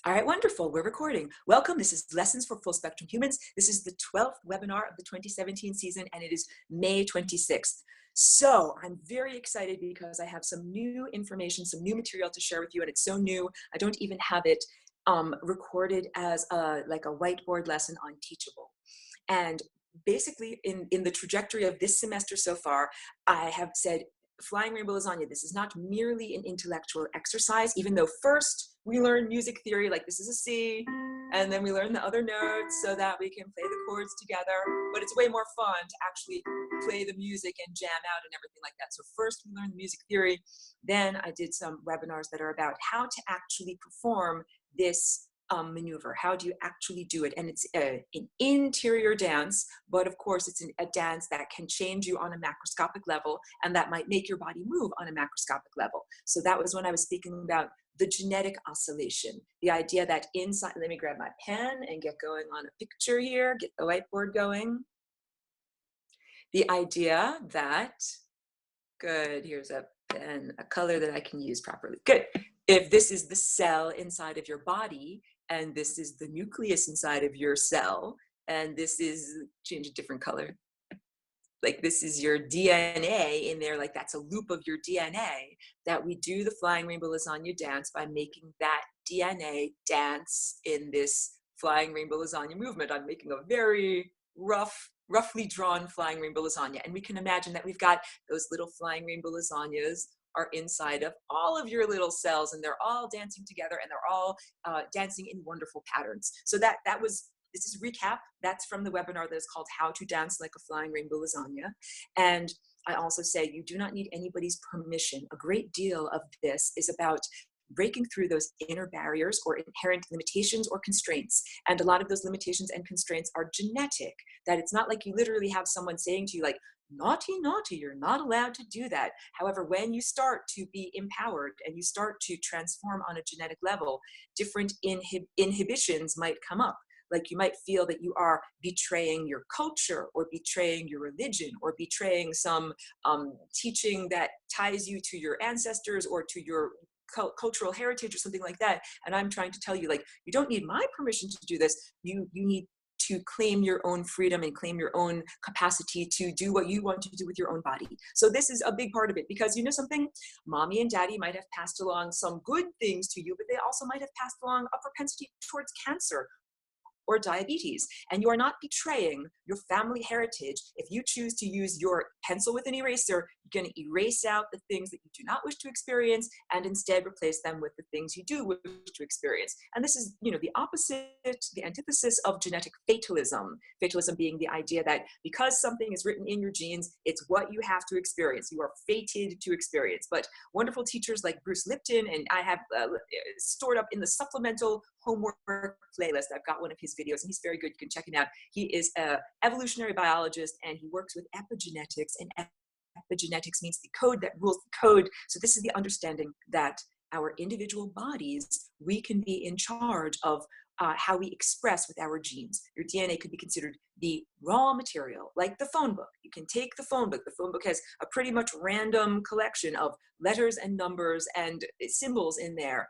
All right, wonderful. We're recording. Welcome. This is Lessons for Full Spectrum Humans. This is the 12th webinar of the 2017 season, and it is May 26th. So I'm very excited because I have some new information, some new material to share with you, and it's so new, I don't even have it recorded as like a whiteboard lesson on Teachable. And basically, in the trajectory of this semester so far, I have said, Flying Rainbow Lasagna, this is not merely an intellectual exercise, even though first we learn music theory, like this is a C, and then we learn the other notes so that we can play the chords together. But it's way more fun to actually play the music and jam out and everything like that. So first we learn the music theory, then I did some webinars that are about how to actually perform this maneuver. How do you actually do it? And it's an interior dance, but of course it's a dance that can change you on a macroscopic level, and that might make your body move on a macroscopic level. So that was when I was speaking about the genetic oscillation, the idea that inside, let me grab my pen and get going on a picture here, get the whiteboard going. The idea that, good, here's a pen, a color that I can use properly. Good. If this is the cell inside of your body, and this is the nucleus inside of your cell, and this is, change a different color, like this is your DNA in there, like that's a loop of your DNA, that we do the Flying Rainbow Lasagna dance by making that DNA dance in this Flying Rainbow Lasagna movement. I'm making a very roughly drawn Flying Rainbow Lasagna, and we can imagine that we've got those little Flying Rainbow Lasagnas are inside of all of your little cells, and they're all dancing together, and they're all dancing in wonderful patterns. So this is a recap. That's from the webinar that is called How to Dance Like a Flying Rainbow Lasagna. And I also say you do not need anybody's permission. A great deal of this is about breaking through those inner barriers or inherent limitations or constraints. And a lot of those limitations and constraints are genetic, that it's not like you literally have someone saying to you like, naughty, naughty, you're not allowed to do that. However, when you start to be empowered and you start to transform on a genetic level, different inhibitions might come up. Like you might feel that you are betraying your culture or betraying your religion or betraying some teaching that ties you to your ancestors or to your cultural heritage or something like that. And I'm trying to tell you, like, you don't need my permission to do this. You need to claim your own freedom and claim your own capacity to do what you want to do with your own body. So this is a big part of it, because you know something, mommy and daddy might have passed along some good things to you, but they also might have passed along a propensity towards cancer or diabetes. And you are not betraying your family heritage if you choose to use your pencil with an eraser. You're going to erase out the things that you do not wish to experience and instead replace them with the things you do wish to experience. And this is, the opposite, the antithesis of genetic fatalism. Fatalism being the idea that because something is written in your genes, it's what you have to experience. You are fated to experience. But wonderful teachers like Bruce Lipton, and I have stored up in the supplemental homework playlist, I've got one of his videos, and he's very good. You can check him out. He is an evolutionary biologist, and he works with epigenetics, and epigenetics means the code that rules the code. So this is the understanding that our individual bodies, we can be in charge of how we express with our genes. Your DNA could be considered the raw material, like the phone book. You can take the phone book. The phone book has a pretty much random collection of letters and numbers and symbols in there.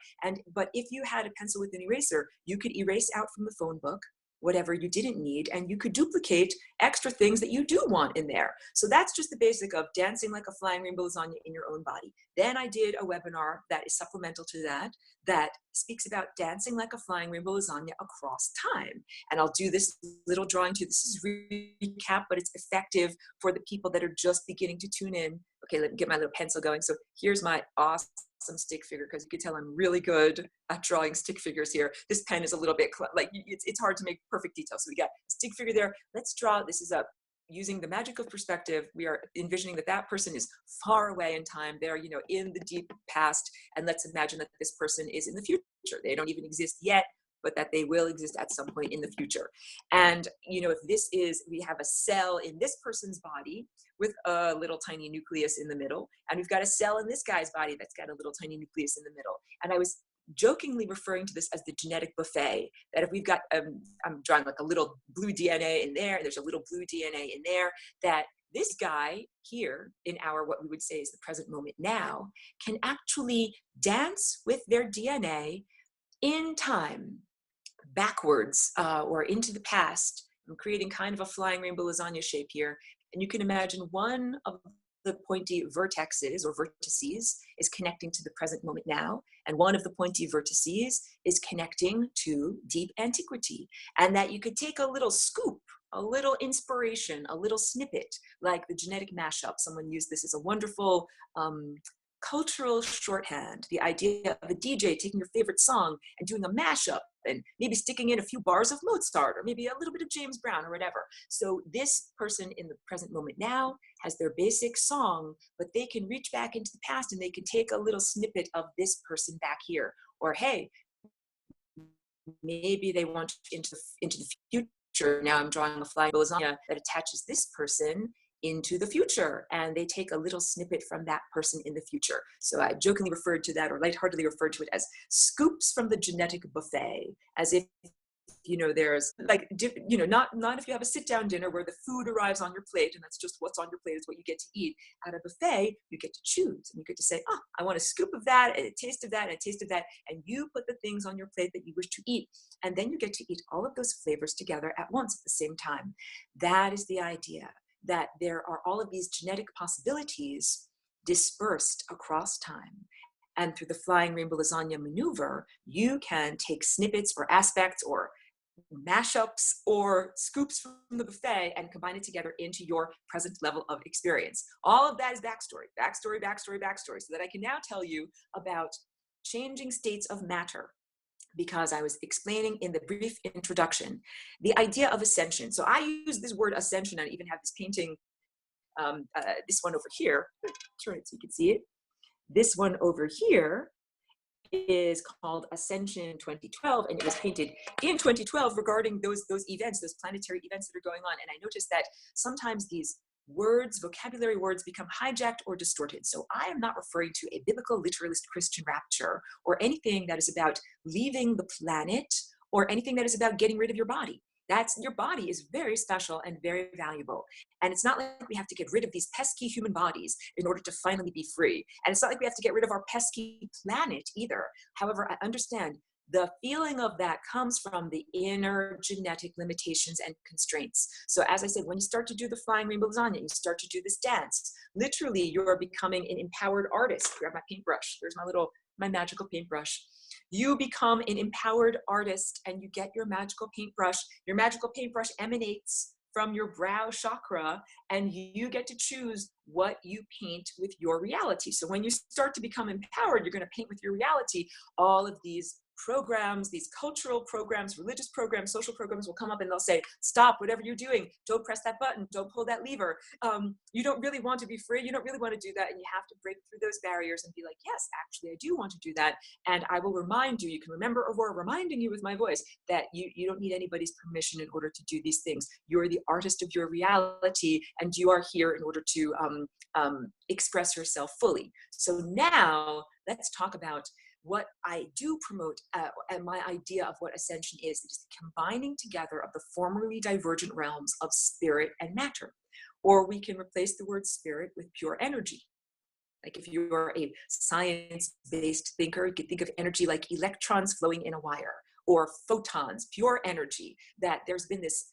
But if you had a pencil with an eraser, you could erase out from the phone book whatever you didn't need, and you could duplicate extra things that you do want in there. So that's just the basic of dancing like a flying rainbow lasagna in your own body. Then I did a webinar that is supplemental to that speaks about dancing like a flying rainbow lasagna across time. And I'll do this little drawing too. This is recap, but it's effective for the people that are just beginning to tune in. Okay, let me get my little pencil going. So here's my awesome stick figure, because you can tell I'm really good at drawing stick figures here. This pen is a little bit like it's hard to make perfect detail. So we got a stick figure there. Let's draw. This is using the magic of perspective. We are envisioning that person is far away in time. They're in the deep past, and let's imagine that this person is in the future. They don't even exist yet, but that they will exist at some point in the future. And if we have a cell in this person's body with a little tiny nucleus in the middle, and we've got a cell in this guy's body that's got a little tiny nucleus in the middle. And I was jokingly referring to this as the genetic buffet, that if we've got, I'm drawing like a little blue DNA in there, there's a little blue DNA in there, that this guy here in our, what we would say is the present moment now, can actually dance with their DNA in time, backwards or into the past. I'm creating kind of a flying rainbow lasagna shape here. And you can imagine one of the pointy vertexes or vertices is connecting to the present moment now. And one of the pointy vertices is connecting to deep antiquity. And that you could take a little scoop, a little inspiration, a little snippet, like the genetic mashup. Someone used this as a wonderful cultural shorthand, the idea of a DJ taking your favorite song and doing a mashup and maybe sticking in a few bars of Mozart or maybe a little bit of James Brown or whatever. So this person in the present moment now has their basic song, but they can reach back into the past and they can take a little snippet of this person back here. Or hey, maybe they want into the future. Now I'm drawing a flying lasagna that attaches this person into the future, and they take a little snippet from that person in the future. So I jokingly referred to that, or lightheartedly referred to it, as scoops from the genetic buffet, as if, you know, there's like, you know, not if you have a sit-down dinner where the food arrives on your plate and that's just what's on your plate is what you get to eat. At a buffet, you get to choose, and you get to say, oh, I want a scoop of that and a taste of that and a taste of that, and you put the things on your plate that you wish to eat, and then you get to eat all of those flavors together at once at the same time. That is the idea, that there are all of these genetic possibilities dispersed across time. And through the flying rainbow lasagna maneuver, you can take snippets or aspects or mashups or scoops from the buffet and combine it together into your present level of experience. All of that is backstory, so that I can now tell you about changing states of matter, because I was explaining in the brief introduction the idea of ascension. So I use this word ascension, and I even have this painting, this one over here. Turn it so you can see it. This one over here is called Ascension 2012, and it was painted in 2012 regarding those events, those planetary events that are going on. And I noticed that sometimes these words, vocabulary words, become hijacked or distorted. So I am not referring to a biblical literalist Christian rapture or anything that is about leaving the planet or anything that is about getting rid of your body. Your body is very special and very valuable. And it's not like we have to get rid of these pesky human bodies in order to finally be free. And it's not like we have to get rid of our pesky planet either. However, I understand the feeling of that comes from the inner genetic limitations and constraints. So as I said, when you start to do the flying rainbow lasagna, you start to do this dance, literally you're becoming an empowered artist. Grab my paintbrush. There's my magical paintbrush. You become an empowered artist and you get your magical paintbrush. Your magical paintbrush emanates from your brow chakra, and you get to choose what you paint with your reality. So when you start to become empowered, you're going to paint with your reality. All of these programs, these cultural programs, religious programs, social programs will come up and they'll say, stop, whatever you're doing, don't press that button, don't pull that lever. You don't really want to be free. You don't really want to do that. And you have to break through those barriers and be like, yes, actually, I do want to do that. And I will remind you, you can remember Aurora reminding you with my voice that you don't need anybody's permission in order to do these things. You're the artist of your reality, and you are here in order to express yourself fully. So now let's talk about what I do promote, and my idea of what ascension is the combining together of the formerly divergent realms of spirit and matter. Or we can replace the word spirit with pure energy. Like if you're a science-based thinker, you could think of energy like electrons flowing in a wire, or photons, pure energy, that there's been this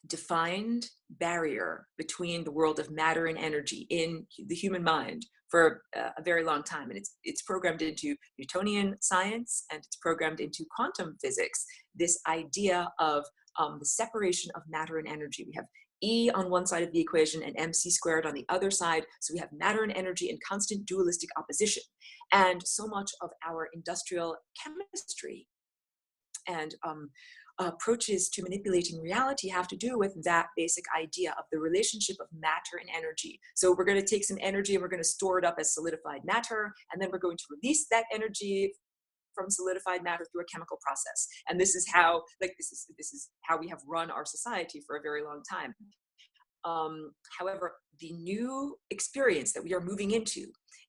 defined barrier between the world of matter and energy in the human mind for a very long time. And it's programmed into Newtonian science, and it's programmed into quantum physics, this idea of the separation of matter and energy. We have E on one side of the equation and MC squared on the other side. So we have matter and energy in constant dualistic opposition. And so much of our industrial chemistry and approaches to manipulating reality have to do with that basic idea of the relationship of matter and energy. So we're going to take some energy and we're going to store it up as solidified matter, and then we're going to release that energy from solidified matter through a chemical process. And this is how, this is how we have run our society for a very long time. However, the new experience that we are moving into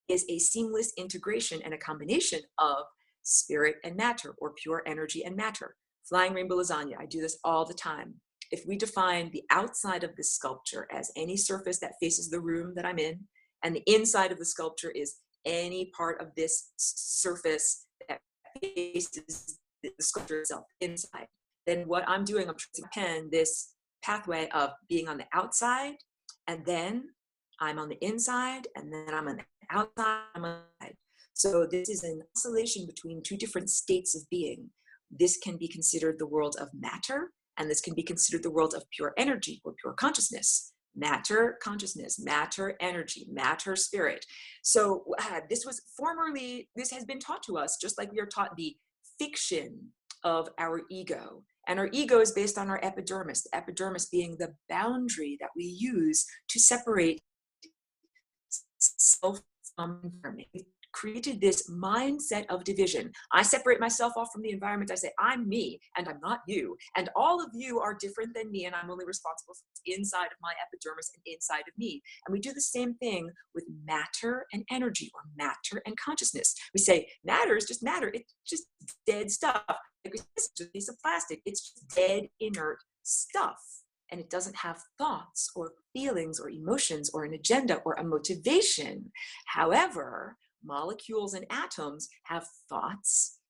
is a seamless integration and a combination of spirit and matter, or pure energy and matter. Flying rainbow lasagna, I do this all the time. If we define the outside of this sculpture as any surface that faces the room that I'm in, and the inside of the sculpture is any part of this surface that faces the sculpture itself inside. Then what I'm doing, I'm tracing my pen, this pathway of being on the outside, and then I'm on the inside, and then I'm on the outside, I'm on the inside. So this is an oscillation between two different states of being. This can be considered the world of matter, and this can be considered the world of pure energy or pure consciousness. Matter, consciousness, matter, energy, matter, spirit. So this has been taught to us, just like we are taught the fiction of our ego. And our ego is based on our epidermis, the epidermis being the boundary that we use to separate self from environment. We created this mindset of division. I separate myself off from the environment. I say, I'm me and I'm not you. And all of you are different than me, and I'm only responsible for what's inside of my epidermis and inside of me. And we do the same thing with matter and energy, or matter and consciousness. We say, matter is just matter. It's just dead stuff. It's just a piece of plastic. It's just dead, inert stuff. And it doesn't have thoughts or feelings or emotions or an agenda or a motivation. However, molecules and atoms have thoughts,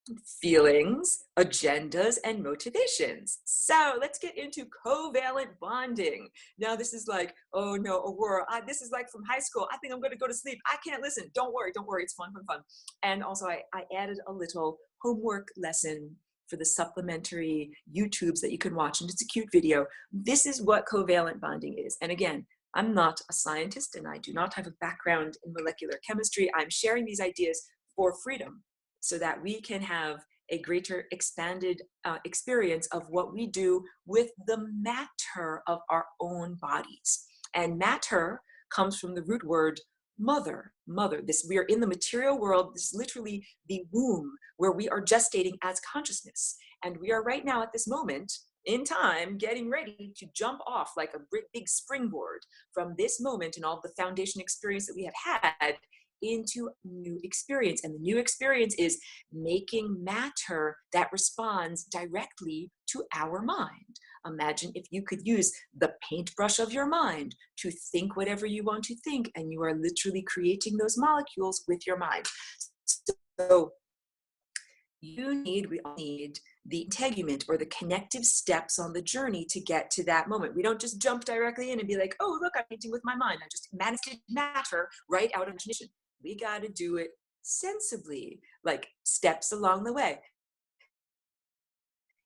feelings, agendas, and motivations. So let's get into covalent bonding. Now this is like, oh no, Aurora, this is like from high school. I think I'm gonna go to sleep. I can't listen. Don't worry, it's fun. And also I added a little homework lesson for the supplementary YouTubes that you can watch, and it's a cute video. This is what covalent bonding is. And again, I'm not a scientist and I do not have a background in molecular chemistry. I'm sharing these ideas for freedom so that we can have a greater expanded experience of what we do with the matter of our own bodies. And matter comes from the root word mother. We are in the material world. This is literally the womb where we are gestating as consciousness. And we are right now at this moment in time getting ready to jump off like a big springboard from this moment and all the foundation experience that we have had into a new experience. And the new experience is making matter that responds directly to our mind. Imagine if you could use the paintbrush of your mind to think whatever you want to think, and you are literally creating those molecules with your mind. So we all need the integument or the connective steps on the journey to get to that moment. We don't just jump directly in and be like, oh, look, I'm painting with my mind. I just manifested matter right out of imagination. We got to do it sensibly, like steps along the way.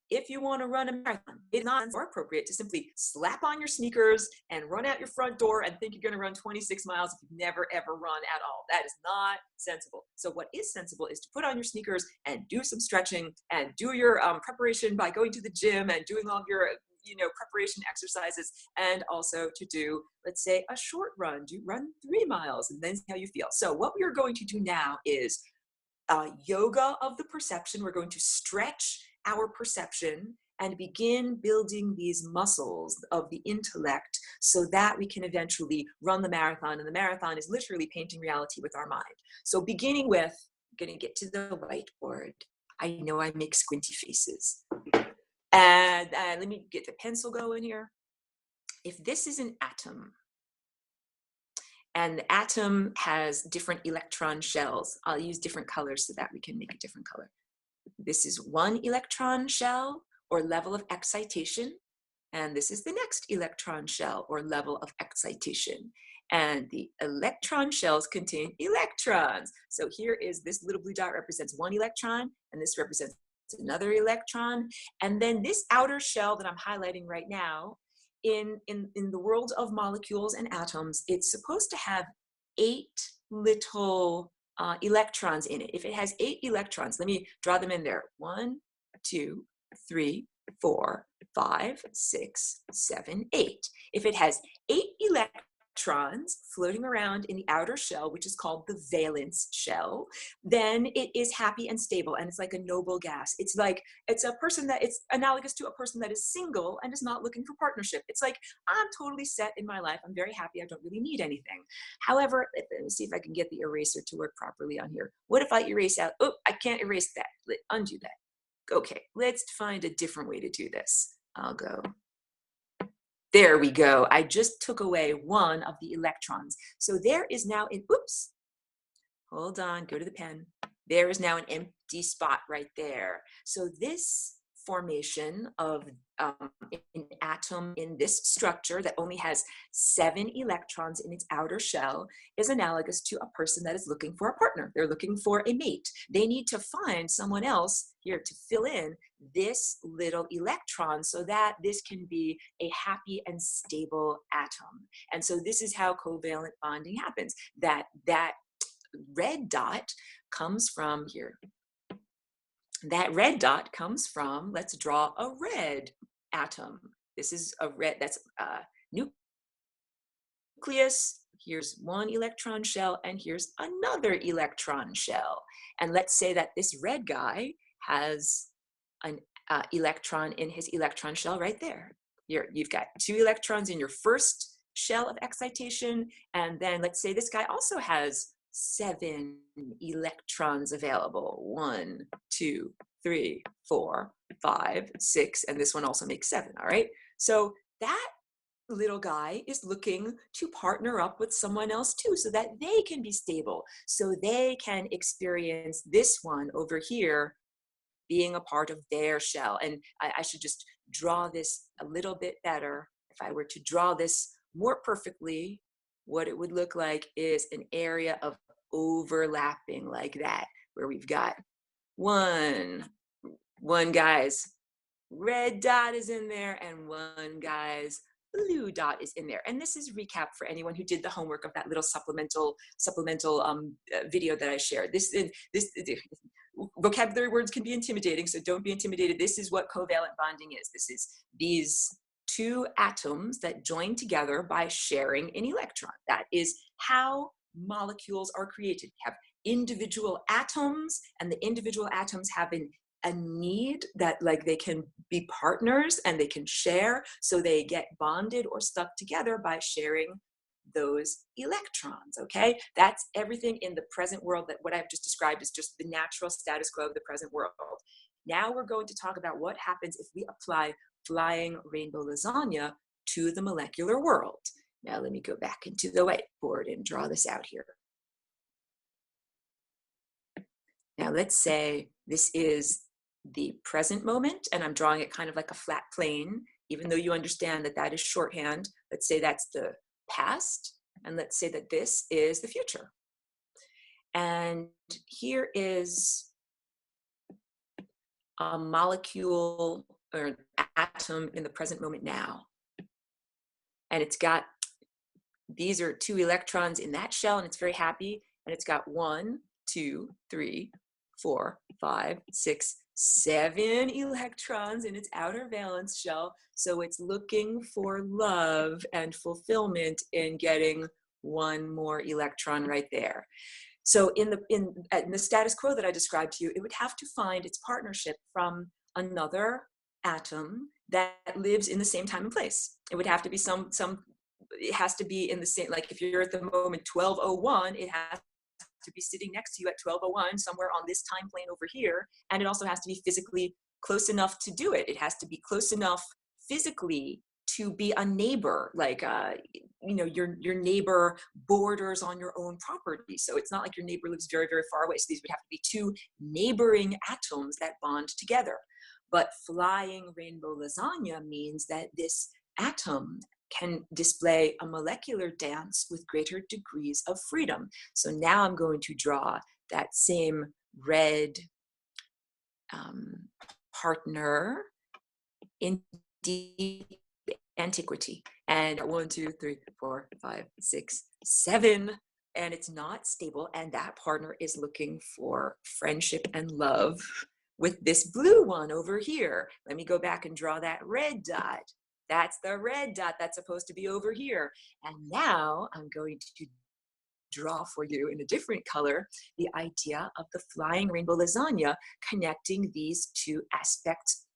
If you want to run a marathon, it's not more appropriate to simply slap on your sneakers and run out your front door and think you're going to run 26 miles if you've never, ever run at all. That is not sensible. So what is sensible is to put on your sneakers and do some stretching and do your preparation by going to the gym and doing all your preparation exercises, and also to do, let's say, a short run. Do run 3 miles and then see how you feel. So what we are going to do now is yoga of the perception. We're going to stretch our perception and begin building these muscles of the intellect so that we can eventually run the marathon. And the marathon is literally painting reality with our mind. So beginning with, I'm going to get to the whiteboard. I know I make squinty faces. And let me get the pencil going here. If this is an atom, and the atom has different electron shells, I'll use different colors so that we can make a different color. This is one electron shell or level of excitation. And this is the next electron shell or level of excitation. And the electron shells contain electrons. So here is this little blue dot represents one electron, and this represents another electron. And then this outer shell that I'm highlighting right now, in the world of molecules and atoms, it's supposed to have 8 little electrons in it. If it has 8 electrons, let me draw them in there. 1, 2, 3, 4, 5, 6, 7, 8. If it has 8 electrons floating around in the outer shell, which is called the valence shell, then it is happy and stable, and it's like a noble gas. It's analogous to a person that is single and is not looking for partnership. It's like, I'm totally set in my life. I'm very happy. I don't really need anything. However, let me see if I can get the eraser to work properly on here. What if I erase out? Oh, I can't erase that. Undo that. Okay, let's find a different way to do this. I'll go. There we go. I just took away one of the electrons. So there is now oops, hold on, go to the pen. There is now an empty spot right there. So this formation of an atom in this structure that only has 7 electrons in its outer shell is analogous to a person that is looking for a partner. They're looking for a mate. They need to find someone else here to fill in this little electron so that this can be a happy and stable atom. And so this is how covalent bonding happens. That red dot comes from here. That red dot comes from, let's draw a red atom. This is a red, that's a nucleus. Here's one electron shell, and here's another electron shell. And let's say that this red guy has an electron in his electron shell right there. You've got 2 electrons in your first shell of excitation, and then let's say this guy also has 7 electrons available. 1, 2, 3, 4, 5, 6, and this one also makes 7, all right? So that little guy is looking to partner up with someone else too, so that they can be stable, so they can experience this one over here being a part of their shell. And I should just draw this a little bit better. If I were to draw this more perfectly, what it would look like is an area of overlapping like that, where we've got one guy's red dot is in there and one guy's blue dot is in there. And this is recap for anyone who did the homework of that little supplemental video that I shared. This vocabulary words can be intimidating, so don't be intimidated. This is what covalent bonding is. This is these 2 atoms that join together by sharing an electron. That is how molecules are created. You have individual atoms, and the individual atoms have a need that, like, they can be partners and they can share, so they get bonded or stuck together by sharing those electrons. Okay, that's everything in the present world. That what I've just described is just the natural status quo of the present world. Now we're going to talk about what happens if we apply flying rainbow lasagna to the molecular world. Now let me go back into the whiteboard and draw this out here. Now let's say this is the present moment, and I'm drawing it kind of like a flat plane, even though you understand that that is shorthand. Let's say that's the past, and let's say that this is the future. And here is a molecule or an atom in the present moment now. And it's got, these are 2 electrons in that shell, and it's very happy. And it's got 1, 2, 3, 4, 5, 6, 7 electrons in its outer valence shell. So it's looking for love and fulfillment in getting 1 more electron right there. So in the status quo that I described to you, it would have to find its partnership from another atom that lives in the same time and place. It would have to be it has to be in the same, like if you're at the moment 1201, it has to be sitting next to you at 1201 somewhere on this time plane over here. And it also has to be physically close enough to do it. It has to be close enough physically to be a neighbor, like your neighbor borders on your own property. So it's not like your neighbor lives very, very far away. So these would have to be 2 neighboring atoms that bond together. But flying rainbow lasagna means that this atom can display a molecular dance with greater degrees of freedom. So now I'm going to draw that same red partner in deep antiquity. And 1, 2, 3, 4, 5, 6, 7, and it's not stable. And that partner is looking for friendship and love with this blue one over here. Let me go back and draw that red dot. That's the red dot that's supposed to be over here. And now I'm going to draw for you in a different color the idea of the flying rainbow lasagna connecting these 2 aspects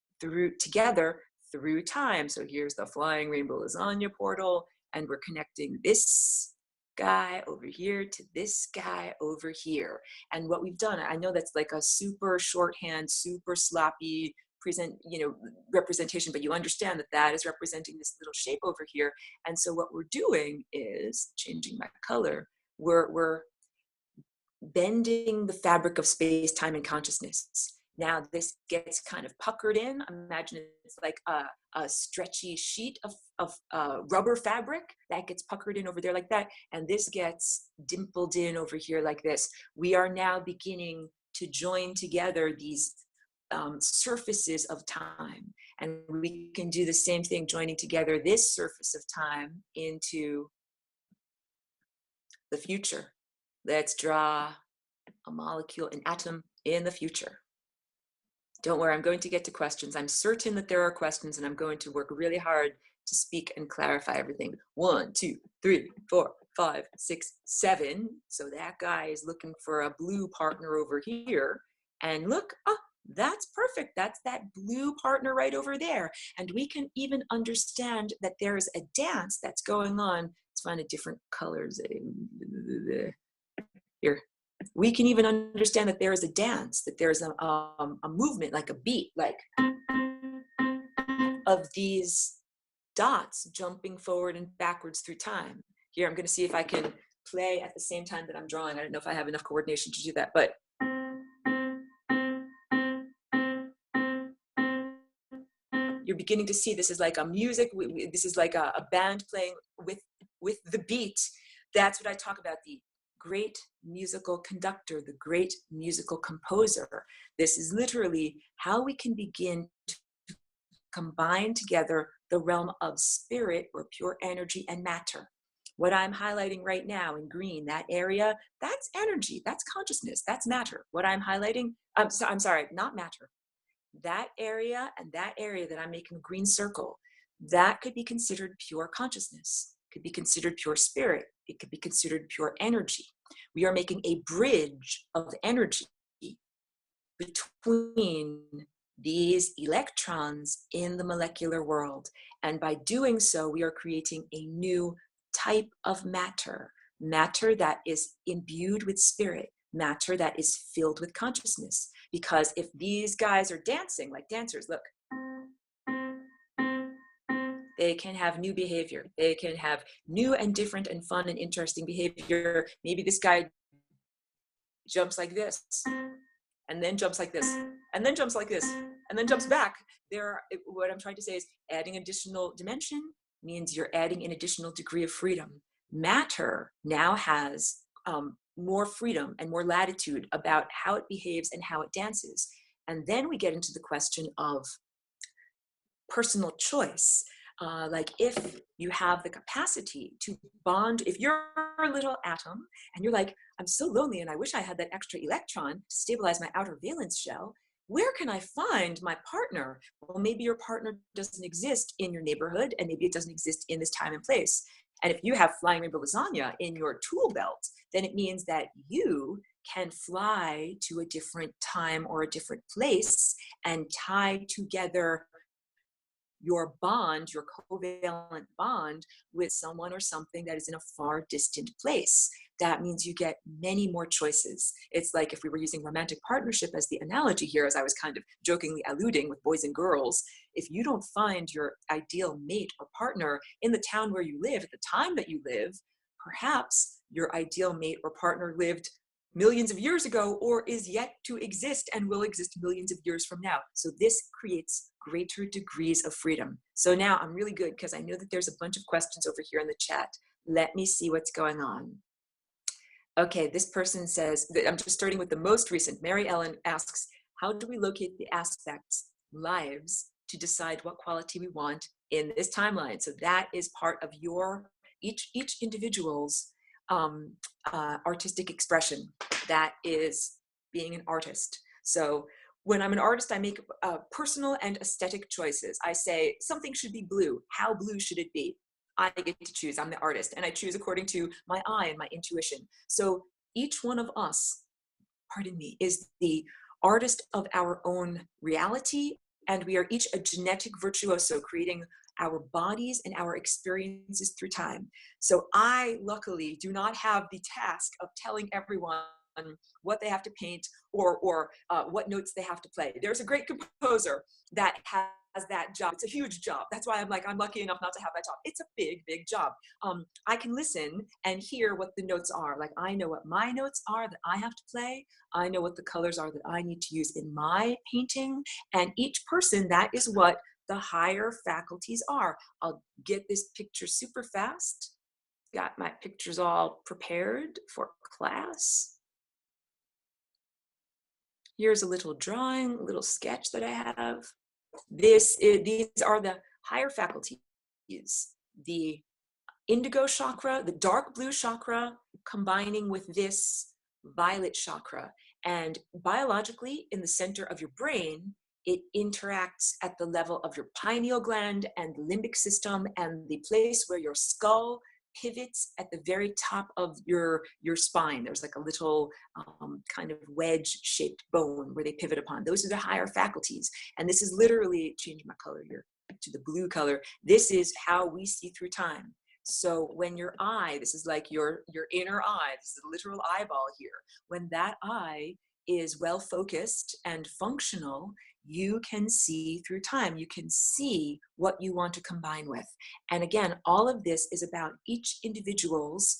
together through time. So here's the flying rainbow lasagna portal, and we're connecting this guy over here to this guy over here. And what we've done, I know that's like a super shorthand, super sloppy representation, but you understand that that is representing this little shape over here. And so what we're doing is changing my color. We're bending the fabric of space, time, and consciousness. Now this gets kind of puckered in. Imagine it's like a stretchy sheet of rubber fabric that gets puckered in over there like that. And this gets dimpled in over here like this. We are now beginning to join together these surfaces of time. And we can do the same thing, joining together this surface of time into the future. Let's draw a molecule, an atom in the future. Don't worry, I'm going to get to questions. I'm certain that there are questions, and I'm going to work really hard to speak and clarify everything. 1, 2, 3, 4, 5, 6, 7. So that guy is looking for a blue partner over here. And look, oh, that's perfect. That's that blue partner right over there. And we can even understand that there's a dance that's going on. Let's find a different colors. Here. We can even understand that there is a dance, that there's a movement, like a beat, like of these dots jumping forward and backwards through time. Here, I'm going to see if I can play at the same time that I'm drawing. I don't know if I have enough coordination to do that, but you're beginning to see this is like a music. This is like a band playing with the beat. That's what I talk about, the great musical conductor, the great musical composer. This is literally how we can begin to combine together the realm of spirit or pure energy and matter. What I'm highlighting right now in green, that area, that's energy, that's consciousness, that's matter. What I'm highlighting, I'm sorry, not matter. That area and that area that I'm making a green circle, that could be considered pure consciousness, could be considered pure spirit, it could be considered pure energy. We are making a bridge of energy between these electrons in the molecular world. And by doing so, we are creating a new type of matter, matter that is imbued with spirit, matter that is filled with consciousness. Because if these guys are dancing like dancers, look, they can have new behavior. They can have new and different and fun and interesting behavior. Maybe this guy jumps like this, and then jumps like this, and then jumps like this, and then jumps back. What I'm trying to say is adding additional dimension means you're adding an additional degree of freedom. Matter now has more freedom and more latitude about how it behaves and how it dances. And then we get into the question of personal choice. Like if you have the capacity to bond, if you're a little atom and you're like, I'm so lonely and I wish I had that extra electron to stabilize my outer valence shell, where can I find my partner? Well, maybe your partner doesn't exist in your neighborhood, and maybe it doesn't exist in this time and place. And if you have flying rainbow lasagna in your tool belt, then it means that you can fly to a different time or a different place and tie together your bond, your covalent bond with someone or something that is in a far distant place. That means you get many more choices. It's like if we were using romantic partnership as the analogy here, as I was kind of jokingly alluding with boys and girls, if you don't find your ideal mate or partner in the town where you live at the time that you live, perhaps your ideal mate or partner lived millions of years ago or is yet to exist and will exist millions of years from now. So this creates greater degrees of freedom. So now I'm really good because I know that there's a bunch of questions over here in the chat. Let me see what's going on. Okay, this person says, I'm just starting with the most recent. Mary Ellen asks, how do we locate the aspects, lives, to decide what quality we want in this timeline? So that is part of your, each individual's artistic expression. That is being an artist. So when I'm an artist, I make personal and aesthetic choices. I say something should be blue. How blue should it be? I get to choose. I'm the artist, and I choose according to my eye and my intuition. So each one of us, pardon me, is the artist of our own reality, and we are each a genetic virtuoso, creating our bodies and our experiences through time. So I luckily do not have the task of telling everyone what they have to paint or what notes they have to play. There's a great composer that that job. It's a huge job. That's why I'm like, I'm lucky enough not to have that job. It's a big, big job. I can listen and hear what the notes are. Like, I know what my notes are that I have to play. I know what the colors are that I need to use in my painting. And each person, that is what the higher faculties are. I'll get this picture super fast. Got my pictures all prepared for class. Here's a little drawing, a little sketch that I have. These are the higher faculties, the indigo chakra, the dark blue chakra, combining with this violet chakra. And biologically, in the center of your brain, it interacts at the level of your pineal gland and limbic system, and the place where your skull pivots at the very top of your spine. There's like a little kind of wedge shaped bone where they pivot upon. Those are the higher faculties. And this is literally, changing my color here to the blue color. This is how we see through time. So when your eye, this is like your inner eye, this is a literal eyeball here. When that eye is well focused and functional, you can see through time. You can see what you want to combine with. And again, all of this is about each individual's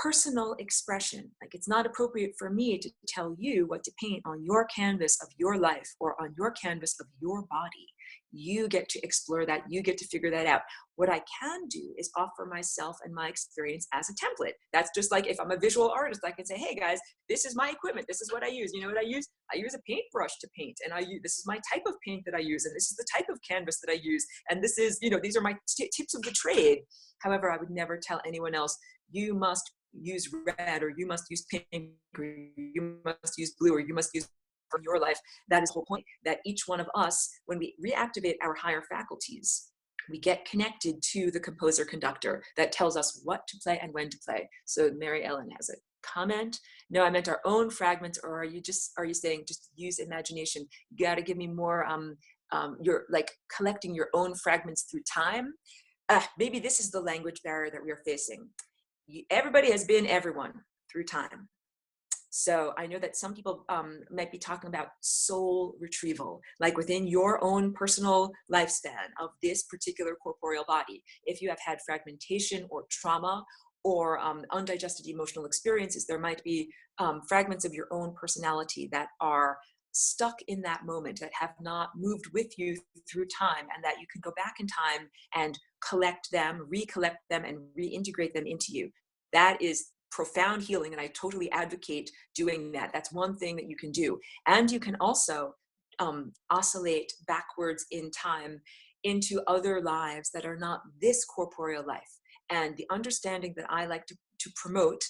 personal expression. Like, it's not appropriate for me to tell you what to paint on your canvas of your life or on your canvas of your body. You get to explore that. You get to figure that out. What I can do is offer myself and my experience as a template. That's just like if I'm a visual artist, I can say, hey guys, this is my equipment. This is what I use. You know what I use? I use a paintbrush to paint, and this is my type of paint that I use, and this is the type of canvas that I use, and this is, these are my tips of the trade. However, I would never tell anyone else, you must use red, or you must use pink, or you must use blue, or you must use for your life. That is the whole point, that each one of us, when we reactivate our higher faculties, we get connected to the composer conductor that tells us what to play and when to play. So Mary Ellen has a comment. No, I meant our own fragments. Or are you saying just use imagination? You got to give me more, you're like collecting your own fragments through time. Maybe this is the language barrier that we are facing. Everybody has been everyone through time. So I know that some people might be talking about soul retrieval, like within your own personal lifespan of this particular corporeal body. If you have had fragmentation or trauma or undigested emotional experiences, there might be fragments of your own personality that are stuck in that moment, that have not moved with you through time, and that you can go back in time and collect them, recollect them, and reintegrate them into you. That is profound healing, and I totally advocate doing that. That's one thing that you can do. And you can also oscillate backwards in time into other lives that are not this corporeal life. And the understanding that I like to promote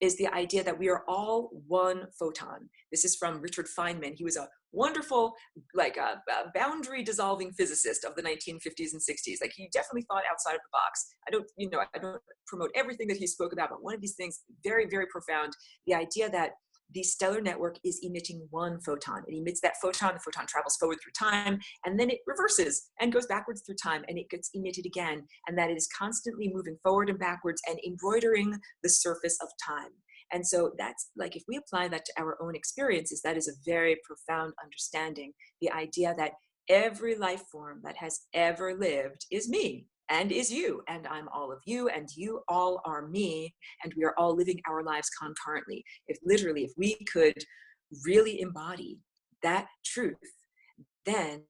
is the idea that we are all one photon. This is from Richard Feynman. He was a wonderful, like a boundary dissolving physicist of the 1950s and 60s. Like, he definitely thought outside of the box. I don't promote everything that he spoke about, but one of these things, very, very profound, the idea that the stellar network is emitting one photon. It emits that photon, the photon travels forward through time, and then it reverses and goes backwards through time, and it gets emitted again, and that it is constantly moving forward and backwards and embroidering the surface of time. And so that's like, if we apply that to our own experiences, that is a very profound understanding. The idea that every life form that has ever lived is me and is you, and I'm all of you, and you all are me, and we are all living our lives concurrently. If we could really embody that truth, then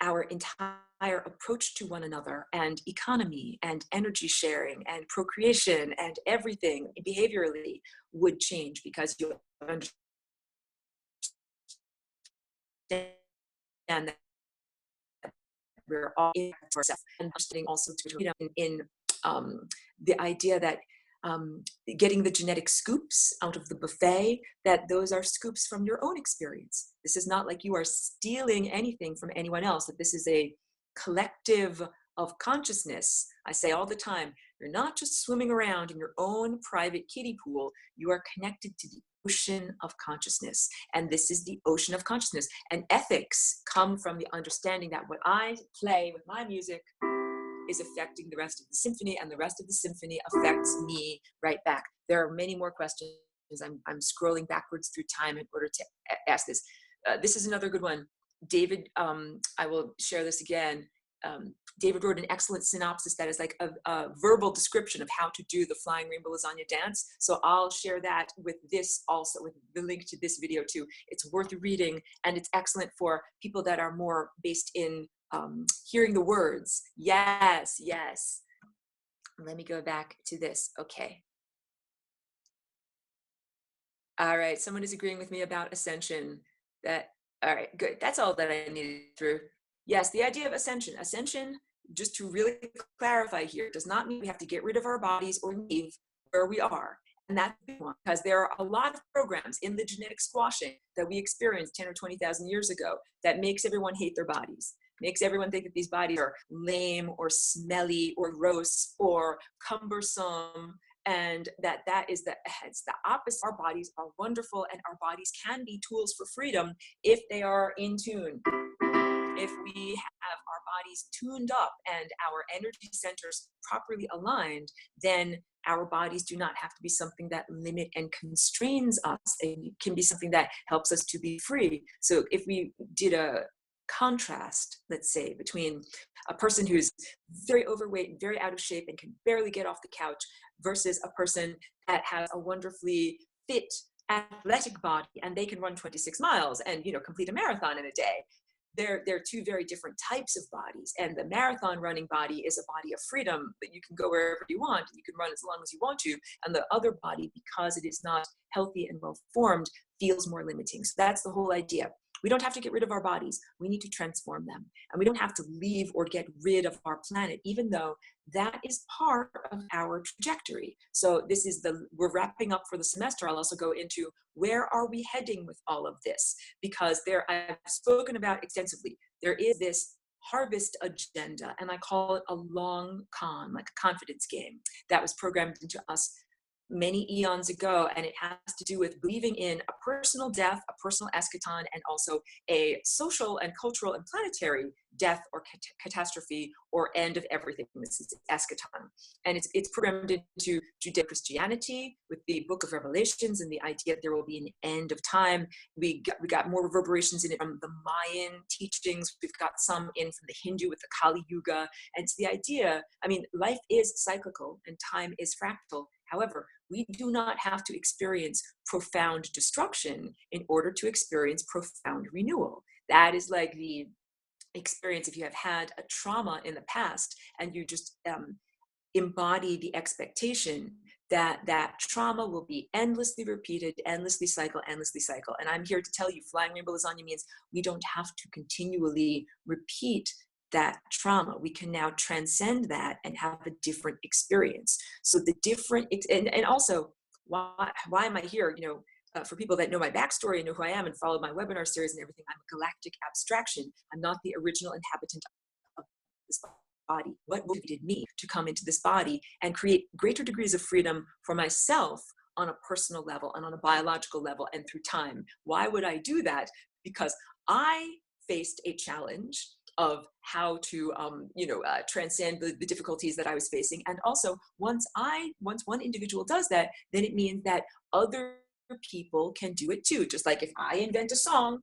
our entire approach to one another, and economy, and energy sharing, and procreation, and everything behaviorally would change, because you understand that we're all in ourselves. And understanding also in the idea that getting the genetic scoops out of the buffet, that those are scoops from your own experience. This is not like you are stealing anything from anyone else, that this is a collective of consciousness. I say all the time, you're not just swimming around in your own private kiddie pool, you are connected to the ocean of consciousness. And this is the ocean of consciousness. And ethics come from the understanding that what I play with my music is affecting the rest of the symphony, and the rest of the symphony affects me right back. There are many more questions. I'm scrolling backwards through time in order to ask this. This is another good one. David, I will share this again. David wrote an excellent synopsis that is like a verbal description of how to do the flying rainbow lasagna dance. So I'll share that with this also, with the link to this video too. It's worth reading, and it's excellent for people that are more based in hearing the words. Yes, yes. Let me go back to this. Okay. All right. Someone is agreeing with me about ascension. All right, good. That's all that I needed through. Yes, the idea of ascension. Ascension, just to really clarify here, does not mean we have to get rid of our bodies or leave where we are. And that's the one, because there are a lot of programs in the genetic squashing that we experienced 10 or 20,000 years ago that makes everyone hate their bodies, makes everyone think that these bodies are lame or smelly or gross or cumbersome, and that is it's the opposite. Our bodies are wonderful, and our bodies can be tools for freedom if they are in tune. If we have our bodies tuned up and our energy centers properly aligned, then our bodies do not have to be something that limit and constrains us. It can be something that helps us to be free. So if we did a contrast, let's say, between a person who's very overweight and very out of shape and can barely get off the couch versus a person that has a wonderfully fit, athletic body, and they can run 26 miles and complete a marathon in a day. They're two very different types of bodies, and the marathon running body is a body of freedom, that you can go wherever you want, and you can run as long as you want to, and the other body, because it is not healthy and well formed, feels more limiting. So that's the whole idea. We don't have to get rid of our bodies. We need to transform them. And we don't have to leave or get rid of our planet, even though that is part of our trajectory. So we're wrapping up for the semester. I'll also go into where are we heading with all of this? Because I've spoken about extensively, there is this harvest agenda, and I call it a long con, like a confidence game that was programmed into us many eons ago, and it has to do with believing in a personal death, a personal eschaton, and also a social and cultural and planetary death or catastrophe or end of everything. This is eschaton, and it's programmed into Judeo-Christianity with the Book of Revelations and the idea that there will be an end of time. We got more reverberations in it from the Mayan teachings. We've got some in from the Hindu with the Kali Yuga, and it's the idea. I mean, life is cyclical and time is fractal. However, we do not have to experience profound destruction in order to experience profound renewal. That is like the experience if you have had a trauma in the past and you just embody the expectation that that trauma will be endlessly repeated, endlessly cycle. And I'm here to tell you, flying rainbow lasagna means we don't have to continually repeat that trauma. We can now transcend that and have a different experience. So the different, and also, why am I here? For people that know my backstory and know who I am and follow my webinar series and everything, I'm a galactic abstraction. I'm not the original inhabitant of this body. What motivated me to come into this body and create greater degrees of freedom for myself on a personal level and on a biological level and through time? Why would I do that? Because I faced a challenge of how to transcend the difficulties that I was facing. And also, once one individual does that, then it means that other people can do it too. Just like if I invent a song,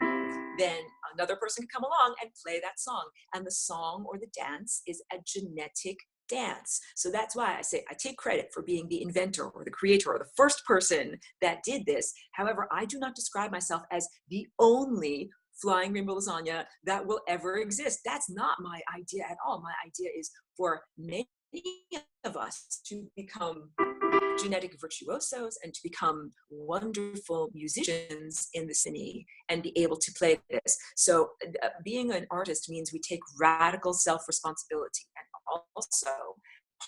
then another person can come along and play that song. And the song or the dance is a genetic dance. So that's why I say I take credit for being the inventor or the creator or the first person that did this. However, I do not describe myself as the only flying rainbow lasagna that will ever exist. That's not my idea at all. My idea is for many of us to become genetic virtuosos and to become wonderful musicians in the symphony and be able to play this. So being an artist means we take radical self-responsibility. And also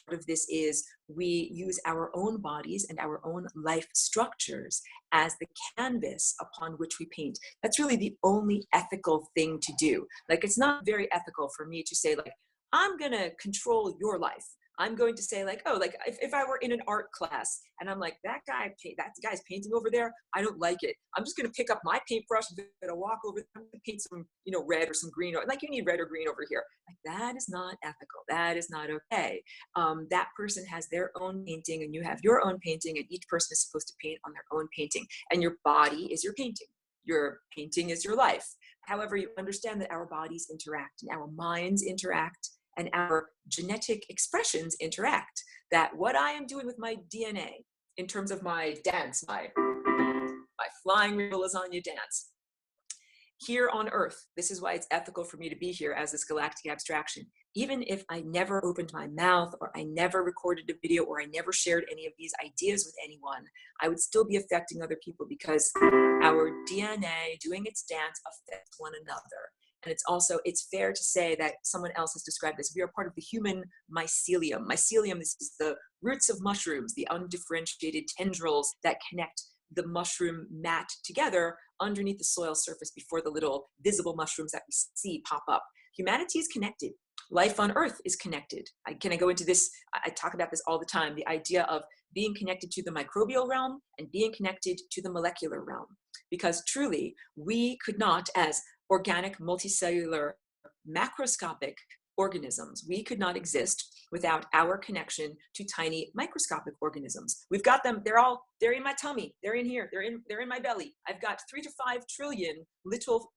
part of this is we use our own bodies and our own life structures as the canvas upon which we paint. That's really the only ethical thing to do. Like, it's not very ethical for me to say, like, I'm going to control your life. I'm going to say, like, oh, like if I were in an art class and I'm like, that guy's painting over there, I don't like it. I'm just going to pick up my paintbrush and going to walk over there and paint some, red or some green, or like, you need red or green over here. Like, that is not ethical. That is not okay. That person has their own painting and you have your own painting, and each person is supposed to paint on their own painting, and your body is your painting. Your painting is your life. However, you understand that our bodies interact and our minds interact and our genetic expressions interact. That what I am doing with my DNA in terms of my dance, my flying lasagna dance, here on Earth, this is why it's ethical for me to be here as this galactic abstraction. Even if I never opened my mouth, or I never recorded a video, or I never shared any of these ideas with anyone, I would still be affecting other people because our DNA doing its dance affects one another. And it's fair to say that someone else has described this. We are part of the human mycelium. Mycelium, this is the roots of mushrooms, the undifferentiated tendrils that connect the mushroom mat together underneath the soil surface before the little visible mushrooms that we see pop up. Humanity is connected. Life on Earth is connected. Can I go into this? I talk about this all the time, the idea of being connected to the microbial realm and being connected to the molecular realm. Because truly, we could not, as organic, multicellular, macroscopic organisms, we could not exist without our connection to tiny microscopic organisms. We've got them, they're in my tummy, they're in here, they're in my belly. I've got 3 to 5 trillion little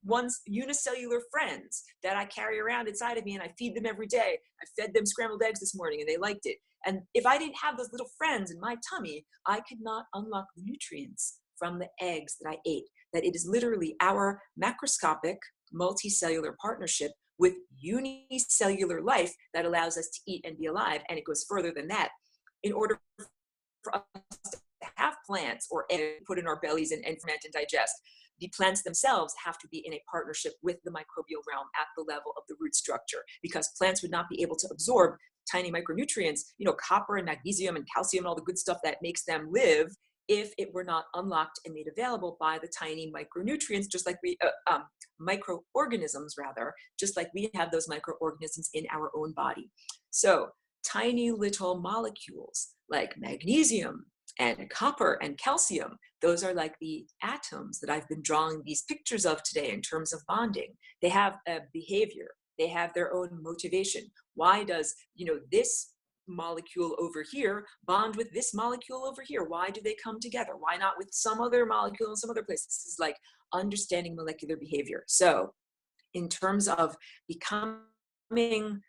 unicellular friends that I carry around inside of me, and I feed them every day. I fed them scrambled eggs this morning and they liked it. And if I didn't have those little friends in my tummy, I could not unlock the nutrients from the eggs that I ate. That it is literally our macroscopic multicellular partnership with unicellular life that allows us to eat and be alive. And it goes further than that. In order for us to have plants or eggs put in our bellies and ferment and digest, the plants themselves have to be in a partnership with the microbial realm at the level of the root structure, because plants would not be able to absorb tiny micronutrients, copper and magnesium and calcium and all the good stuff that makes them live, if it were not unlocked and made available by the tiny micronutrients, just like microorganisms rather, just like we have those microorganisms in our own body. So tiny little molecules like magnesium and copper and calcium, those are like the atoms that I've been drawing these pictures of today in terms of bonding. They have a behavior, they have their own motivation. Why does, this molecule over here bond with this molecule over here? Why do they come together? Why not with some other molecule in some other place? This is like understanding molecular behavior. So in terms of becoming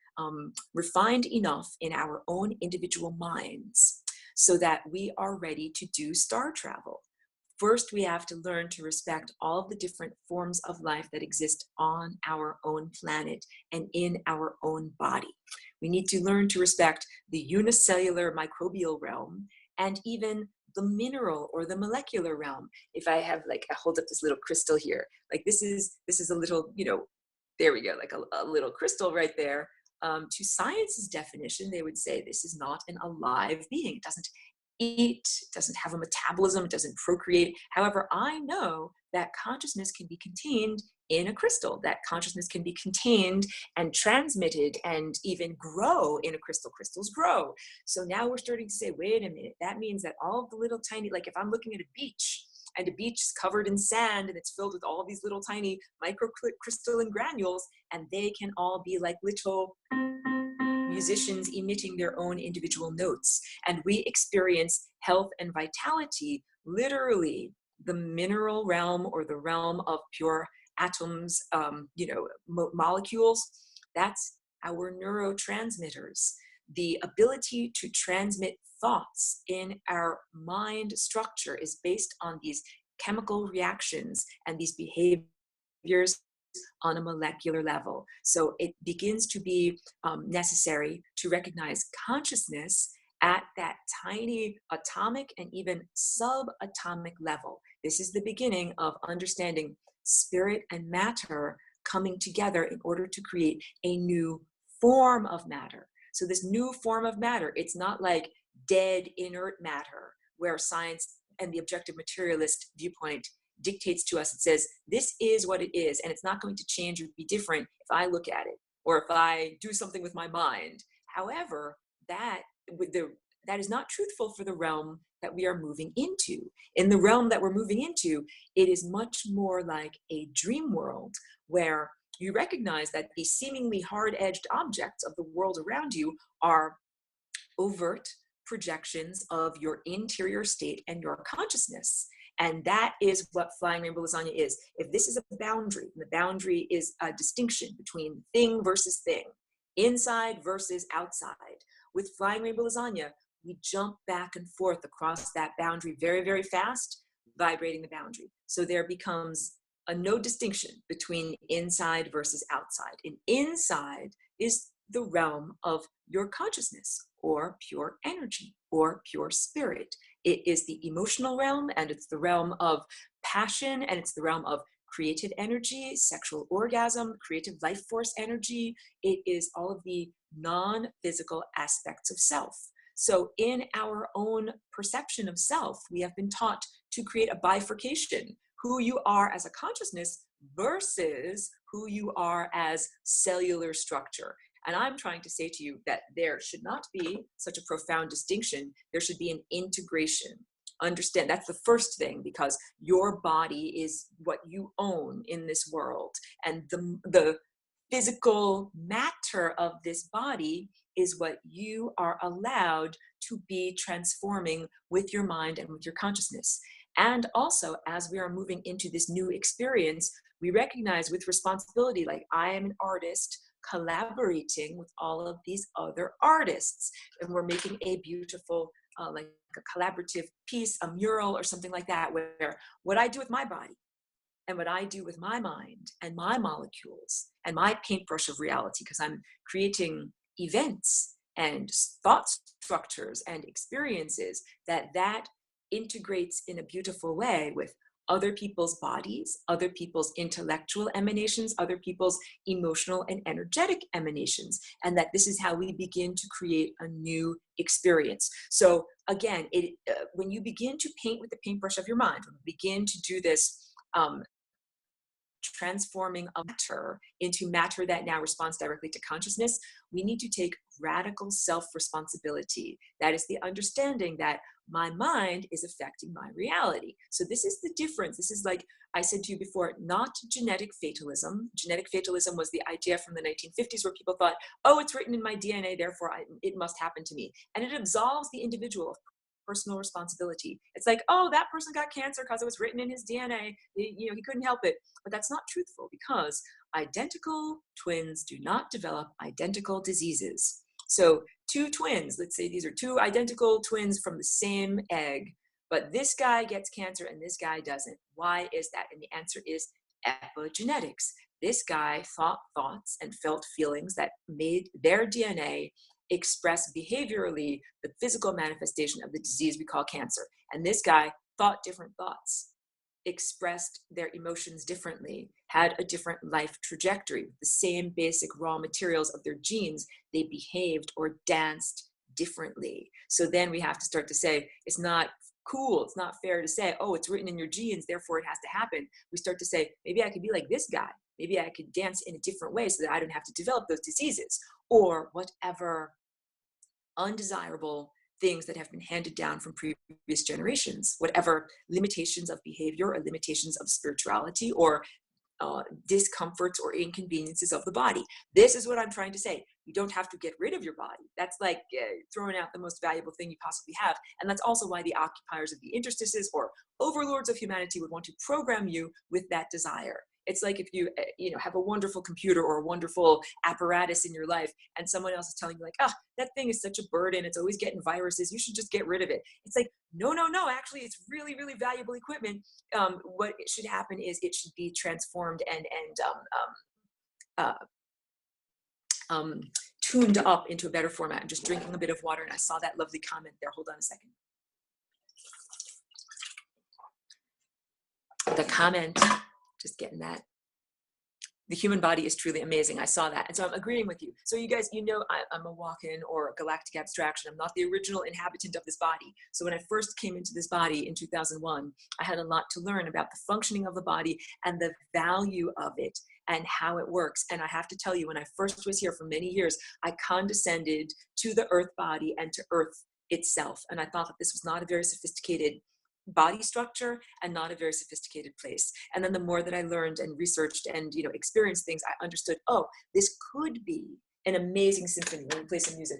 refined enough in our own individual minds so that we are ready to do star travel, first, we have to learn to respect all of the different forms of life that exist on our own planet and in our own body. We need to learn to respect the unicellular microbial realm and even the mineral or the molecular realm. If I have I hold up this little crystal here, this is a little, there we go, like a little crystal right there. To science's definition, they would say this is not an alive being. It doesn't eat, it doesn't have a metabolism, it doesn't procreate. However, I know that consciousness can be contained in a crystal, that consciousness can be contained and transmitted and even grow in a crystal. Crystals grow. So now we're starting to say, wait a minute, that means that all of the little tiny, if I'm looking at a beach and a beach is covered in sand and it's filled with all these little tiny microcrystalline granules, and they can all be like little musicians emitting their own individual notes. And we experience health and vitality, literally the mineral realm or the realm of pure atoms, molecules. That's our neurotransmitters. The ability to transmit thoughts in our mind structure is based on these chemical reactions and these behaviors on a molecular level. So it begins to be necessary to recognize consciousness at that tiny atomic and even subatomic level. This is the beginning of understanding spirit and matter coming together in order to create a new form of matter. So this new form of matter, it's not like dead inert matter where science and the objective materialist viewpoint dictates to us. It says, this is what it is, and it's not going to change or be different if I look at it or if I do something with my mind. However, that is not truthful for the realm that we are moving into. In the realm that we're moving into, it is much more like a dream world where you recognize that the seemingly hard-edged objects of the world around you are overt projections of your interior state and your consciousness. And that is what flying rainbow lasagna is. If this is a boundary, and the boundary is a distinction between thing versus thing, inside versus outside, with flying rainbow lasagna, we jump back and forth across that boundary very, very fast, vibrating the boundary. So there becomes a no distinction between inside versus outside. And inside is the realm of your consciousness or pure energy or pure spirit. It is the emotional realm, and it's the realm of passion, and it's the realm of creative energy, sexual orgasm, creative life force energy. It is all of the non-physical aspects of self. So in our own perception of self, we have been taught to create a bifurcation, who you are as a consciousness versus who you are as cellular structure. And I'm trying to say to you that there should not be such a profound distinction. There should be an integration. Understand, that's the first thing, because your body is what you own in this world. And the physical matter of this body is what you are allowed to be transforming with your mind and with your consciousness. And also, as we are moving into this new experience, we recognize with responsibility, like I am an artist collaborating with all of these other artists, and we're making a beautiful, like a collaborative piece, a mural or something like that, where what I do with my body and what I do with my mind and my molecules and my paintbrush of reality, because I'm creating events and thought structures and experiences that integrates in a beautiful way with other people's bodies, other people's intellectual emanations, other people's emotional and energetic emanations, and that this is how we begin to create a new experience. So again, when you begin to paint with the paintbrush of your mind, when you begin to do this transforming of matter into matter that now responds directly to consciousness, we need to take radical self-responsibility. That is the understanding that my mind is affecting my reality. So this is the difference. This is, like I said to you before, not genetic fatalism. Genetic fatalism was the idea from the 1950s where people thought, oh, it's written in my DNA, therefore it must happen to me. And it absolves the individual of personal responsibility. It's like, oh, that person got cancer because it was written in his DNA. He couldn't help it. But that's not truthful, because identical twins do not develop identical diseases. So two twins, let's say these are two identical twins from the same egg, but this guy gets cancer and this guy doesn't. Why is that? And the answer is epigenetics. This guy thought thoughts and felt feelings that made their DNA express behaviorally the physical manifestation of the disease we call cancer. And this guy thought different thoughts, expressed their emotions differently, had a different life trajectory. With the same basic raw materials of their genes, they behaved or danced differently. So then we have to start to say, it's not cool, it's not fair to say, oh, it's written in your genes, therefore it has to happen. We start to say, maybe I could be like this guy. Maybe I could dance in a different way so that I don't have to develop those diseases, or whatever undesirable things that have been handed down from previous generations, whatever limitations of behavior or limitations of spirituality or discomforts or inconveniences of the body. This is what I'm trying to say. You don't have to get rid of your body. That's like throwing out the most valuable thing you possibly have. And that's also why the occupiers of the interstices or overlords of humanity would want to program you with that desire. It's like if you have a wonderful computer or a wonderful apparatus in your life, and someone else is telling you like, oh, that thing is such a burden, it's always getting viruses, you should just get rid of it. It's like, no, actually it's really, really valuable equipment. What should happen is it should be transformed and tuned up into a better format. I'm just drinking a bit of water, and I saw that lovely comment there. Hold on a second. The comment, just getting that. The human body is truly amazing. I saw that. And so I'm agreeing with you. So you guys, I'm a walk-in or a galactic abstraction. I'm not the original inhabitant of this body. So when I first came into this body in 2001, I had a lot to learn about the functioning of the body and the value of it and how it works. And I have to tell you, when I first was here for many years, I condescended to the earth body and to earth itself. And I thought that this was not a very sophisticated body structure and not a very sophisticated place. And then the more that I learned and researched and experienced things, I understood, oh, this could be an amazing symphony. Let me play some music.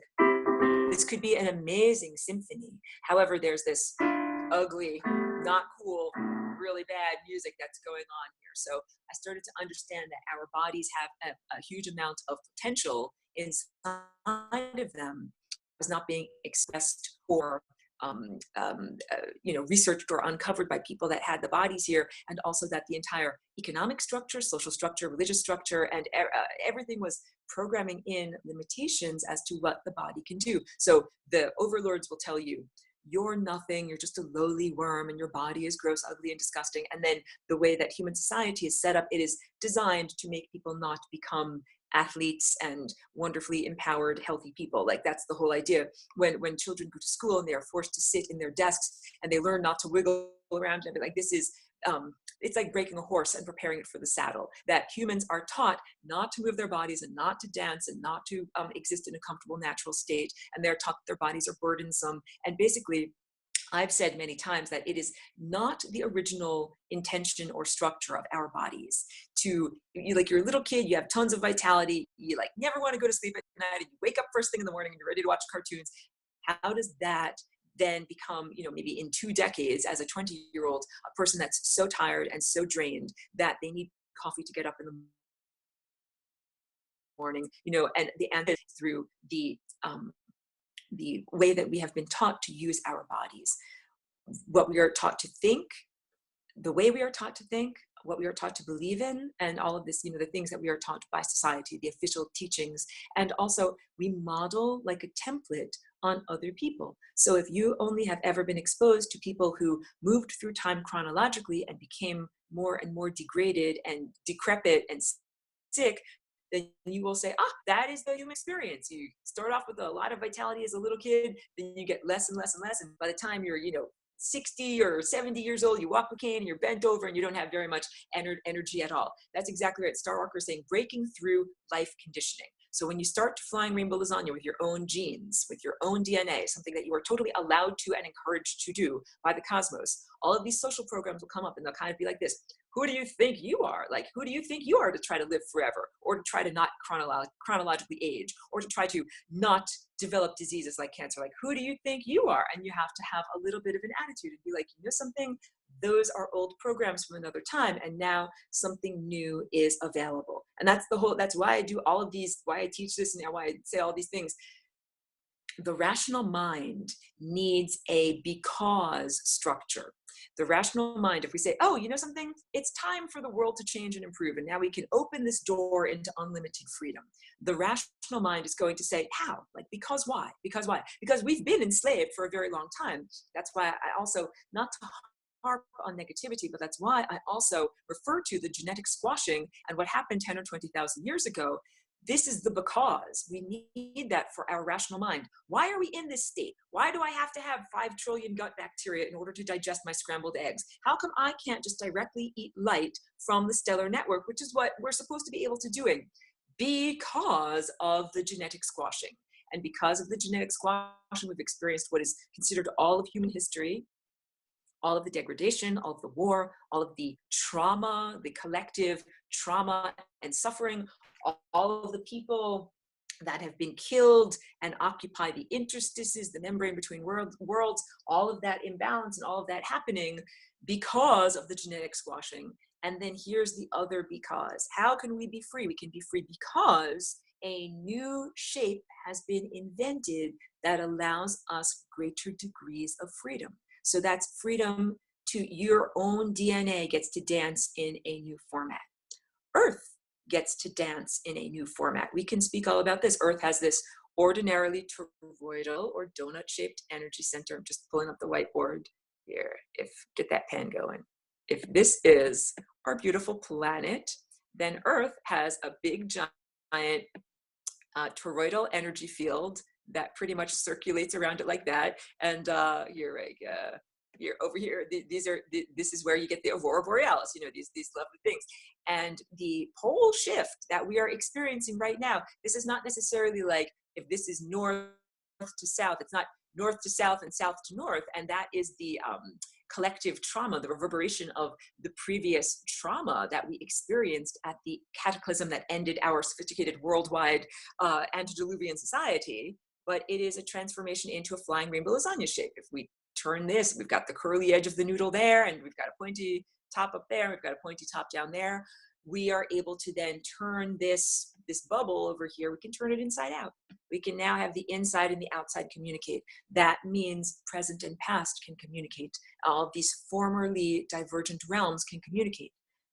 This could be an amazing symphony. However, there's this ugly, not cool, really bad music that's going on here. So I started to understand that our bodies have a huge amount of potential inside of them. Was not being expressed or researched or uncovered by people that had the bodies here, and also that the entire economic structure, social structure, religious structure, and everything was programming in limitations as to what the body can do. So the overlords will tell you, you're nothing, you're just a lowly worm, and your body is gross, ugly, and disgusting. And then the way that human society is set up, it is designed to make people not become athletes and wonderfully empowered, healthy people. Like, that's the whole idea. When children go to school and they are forced to sit in their desks and they learn not to wiggle around and be like, this is it's like breaking a horse and preparing it for the saddle. That humans are taught not to move their bodies and not to dance and not to exist in a comfortable, natural state. And they're taught that their bodies are burdensome. And basically, I've said many times that it is not the original intention or structure of our bodies to, like, you're a little kid, you have tons of vitality, you like never want to go to sleep at night, and you wake up first thing in the morning and you're ready to watch cartoons. How does that then become, maybe in 2 decades as a 20-year-old, a person that's so tired and so drained that they need coffee to get up in the morning, and the answer is through the way that we have been taught to use our bodies, what we are taught to think, the way we are taught to think, what we are taught to believe in, and all of this, the things that we are taught by society, the official teachings. And also we model like a template on other people. So if you only have ever been exposed to people who moved through time chronologically and became more and more degraded and decrepit and sick, then you will say, that is the human experience. You start off with a lot of vitality as a little kid, then you get less and less and less. And by the time you're, 60 or 70 years old, you walk with a cane and you're bent over and you don't have very much energy at all. That's exactly right. Star Walker is saying breaking through life conditioning. So when you start flying rainbow lasagna with your own genes, with your own DNA, something that you are totally allowed to and encouraged to do by the cosmos, all of these social programs will come up and they'll kind of be like this. Who do you think you are? Like, who do you think you are to try to live forever, or to try to not chronologically age, or to try to not develop diseases like cancer? Like, who do you think you are? And you have to have a little bit of an attitude and be like, something, those are old programs from another time, and now something new is available. And that's why I do all of these, why I teach this, and why I say all these things. The rational mind needs a because structure. The rational mind, if we say, something, it's time for the world to change and improve, and now we can open this door into unlimited freedom. The rational mind is going to say, how? Like, because why? Because why? Because we've been enslaved for a very long time. That's why I also, not to harp on negativity, but that's why I also refer to the genetic squashing and what happened 10 or 20,000 years ago. This is the because. We need that for our rational mind. Why are we in this state? Why do I have to have 5 trillion gut bacteria in order to digest my scrambled eggs? How come I can't just directly eat light from the stellar network, which is what we're supposed to be able to do? Because of the genetic squashing. And because of the genetic squashing, we've experienced what is considered all of human history, all of the degradation, all of the war, all of the trauma, the collective trauma and suffering, all of the people that have been killed and occupy the interstices, the membrane between worlds, all of that imbalance and all of that happening because of the genetic squashing. And then here's the other because. How can we be free? We can be free because a new shape has been invented that allows us greater degrees of freedom. So that's freedom to your own DNA gets to dance in a new format. Earth gets to dance in a new format. We can speak all about this. Earth has this ordinarily toroidal or donut-shaped energy center. I'm just pulling up the whiteboard here. Get that pen going. If this is our beautiful planet, then Earth has a big, giant toroidal energy field that pretty much circulates around it like that. And here over here, this is where you get the aurora borealis, these lovely things. And the pole shift that we are experiencing right now, this is not necessarily like, if this is north to south, it's not north to south and south to north. And that is the collective trauma, the reverberation of the previous trauma that we experienced at the cataclysm that ended our sophisticated worldwide antediluvian society. But it is a transformation into a flying rainbow lasagna shape. If we turn this. We've got the curly edge of the noodle there, and we've got a pointy top up there. We've got a pointy top down there. We are able to then turn this bubble over here. We can turn it inside out. We can now have the inside and the outside communicate. That means present and past can communicate. All of these formerly divergent realms can communicate.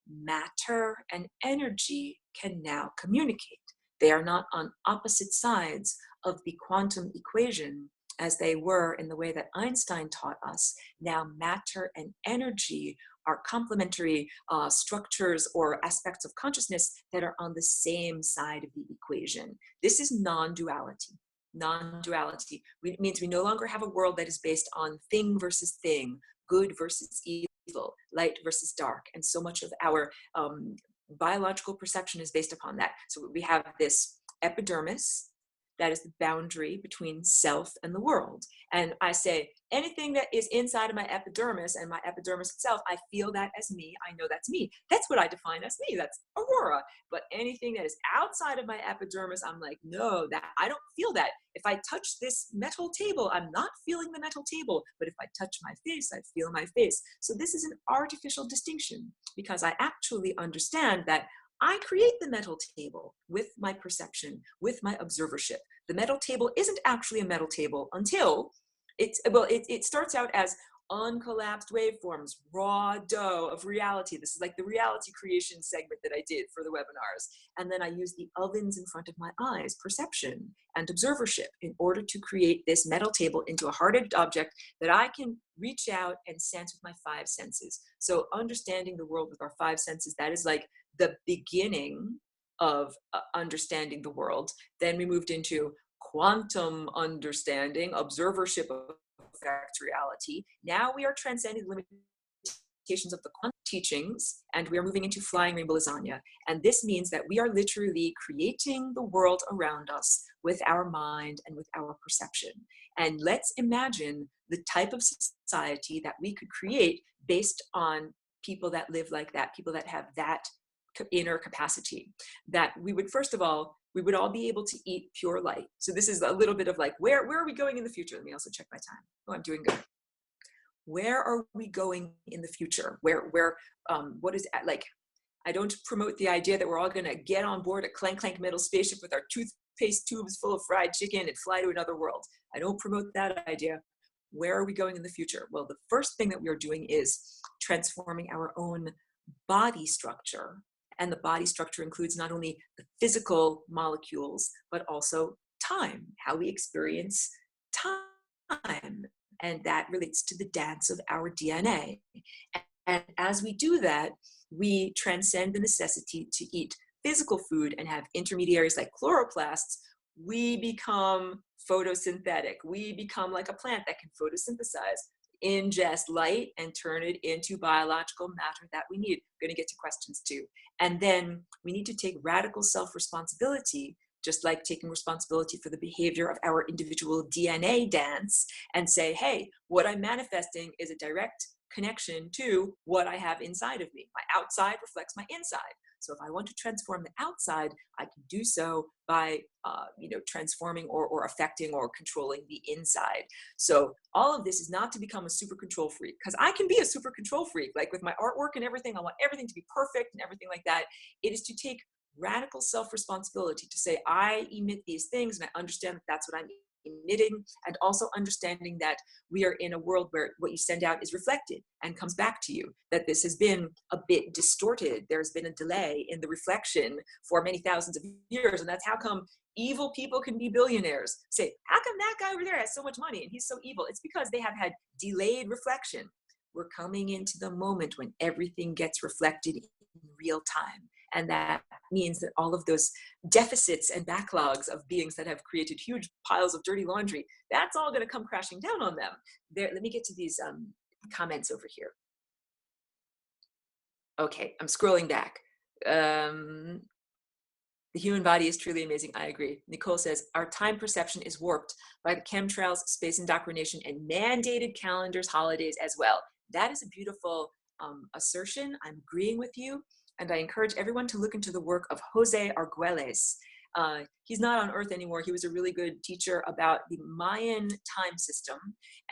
Matter and energy can now communicate. They are not on opposite sides of the quantum equation as they were in the way that Einstein taught us. Now matter and energy are complementary structures or aspects of consciousness that are on the same side of the equation. This is non-duality. Non-duality means we no longer have a world that is based on thing versus thing, good versus evil, light versus dark, and so much of our biological perception is based upon that. So we have this epidermis that is the boundary between self and the world. And I say, anything that is inside of my epidermis and my epidermis itself, I feel that as me. I know that's me. That's what I define as me. That's Aurora. But anything that is outside of my epidermis, I'm like, no, that I don't feel that. If I touch this metal table, I'm not feeling the metal table. But if I touch my face, I feel my face. So this is an artificial distinction because I actually understand that I create the metal table with my perception, with my observership. The metal table isn't actually a metal table until it starts out as uncollapsed waveforms, raw dough of reality. This is like the reality creation segment that I did for the webinars. And then I use the ovens in front of my eyes, perception and observership, in order to create this metal table into a hard-edged object that I can reach out and sense with my five senses. So understanding the world with our five senses, that is like the beginning of understanding the world. Then we moved into quantum understanding, observership of effect reality. Now we are transcending the limitations of the quantum teachings, and we are moving into flying rainbow lasagna. And this means that we are literally creating the world around us with our mind and with our perception. And let's imagine the type of society that we could create based on people that live like that, people that have that inner capacity. That we would, first of all, we would all be able to eat pure light. So this is a little bit of like, where are we going in the future? Let me also check my time. Oh, I'm doing good. Where are we going in the future? What is like, I don't promote the idea that we're all going to get on board a clank clank metal spaceship with our toothpaste tubes full of fried chicken and fly to another world. I don't promote that idea. Where are we going in the future? Well, the first thing that we are doing is transforming our own body structure. And the body structure includes not only the physical molecules, but also time, how we experience time. And that relates to the dance of our DNA. And as we do that, we transcend the necessity to eat physical food and have intermediaries like chloroplasts. We become photosynthetic. We become like a plant that can photosynthesize, ingest light, and turn it into biological matter that we need. We're going to get to questions too. And then we need to take radical self-responsibility, just like taking responsibility for the behavior of our individual DNA dance, and say, hey, what I'm manifesting is a direct connection to what I have inside of me. My outside reflects my inside. So if I want to transform the outside, I can do so by transforming or affecting or controlling the inside. So all of this is not to become a super control freak, because I can be a super control freak, like with my artwork and everything. I want everything to be perfect and everything like that. It is to take radical self-responsibility to say, I emit these things and I understand that that's what I'm emitting, and also understanding that we are in a world where what you send out is reflected and comes back to you, that this has been a bit distorted. There's been a delay in the reflection for many thousands of years, and that's how come evil people can be billionaires. Say, how come that guy over there has so much money and he's so evil? It's because they have had delayed reflection. We're coming into the moment when everything gets reflected in real time. And that means that all of those deficits and backlogs of beings that have created huge piles of dirty laundry, that's all going to come crashing down on them. Let me get to these comments over here. Okay, I'm scrolling back. The human body is truly amazing. I agree. Nicole says, our time perception is warped by the chemtrails, space indoctrination, and mandated calendars, holidays as well. That is a beautiful assertion. I'm agreeing with you. And I encourage everyone to look into the work of Jose Arguelles. He's not on Earth anymore. He was a really good teacher about the Mayan time system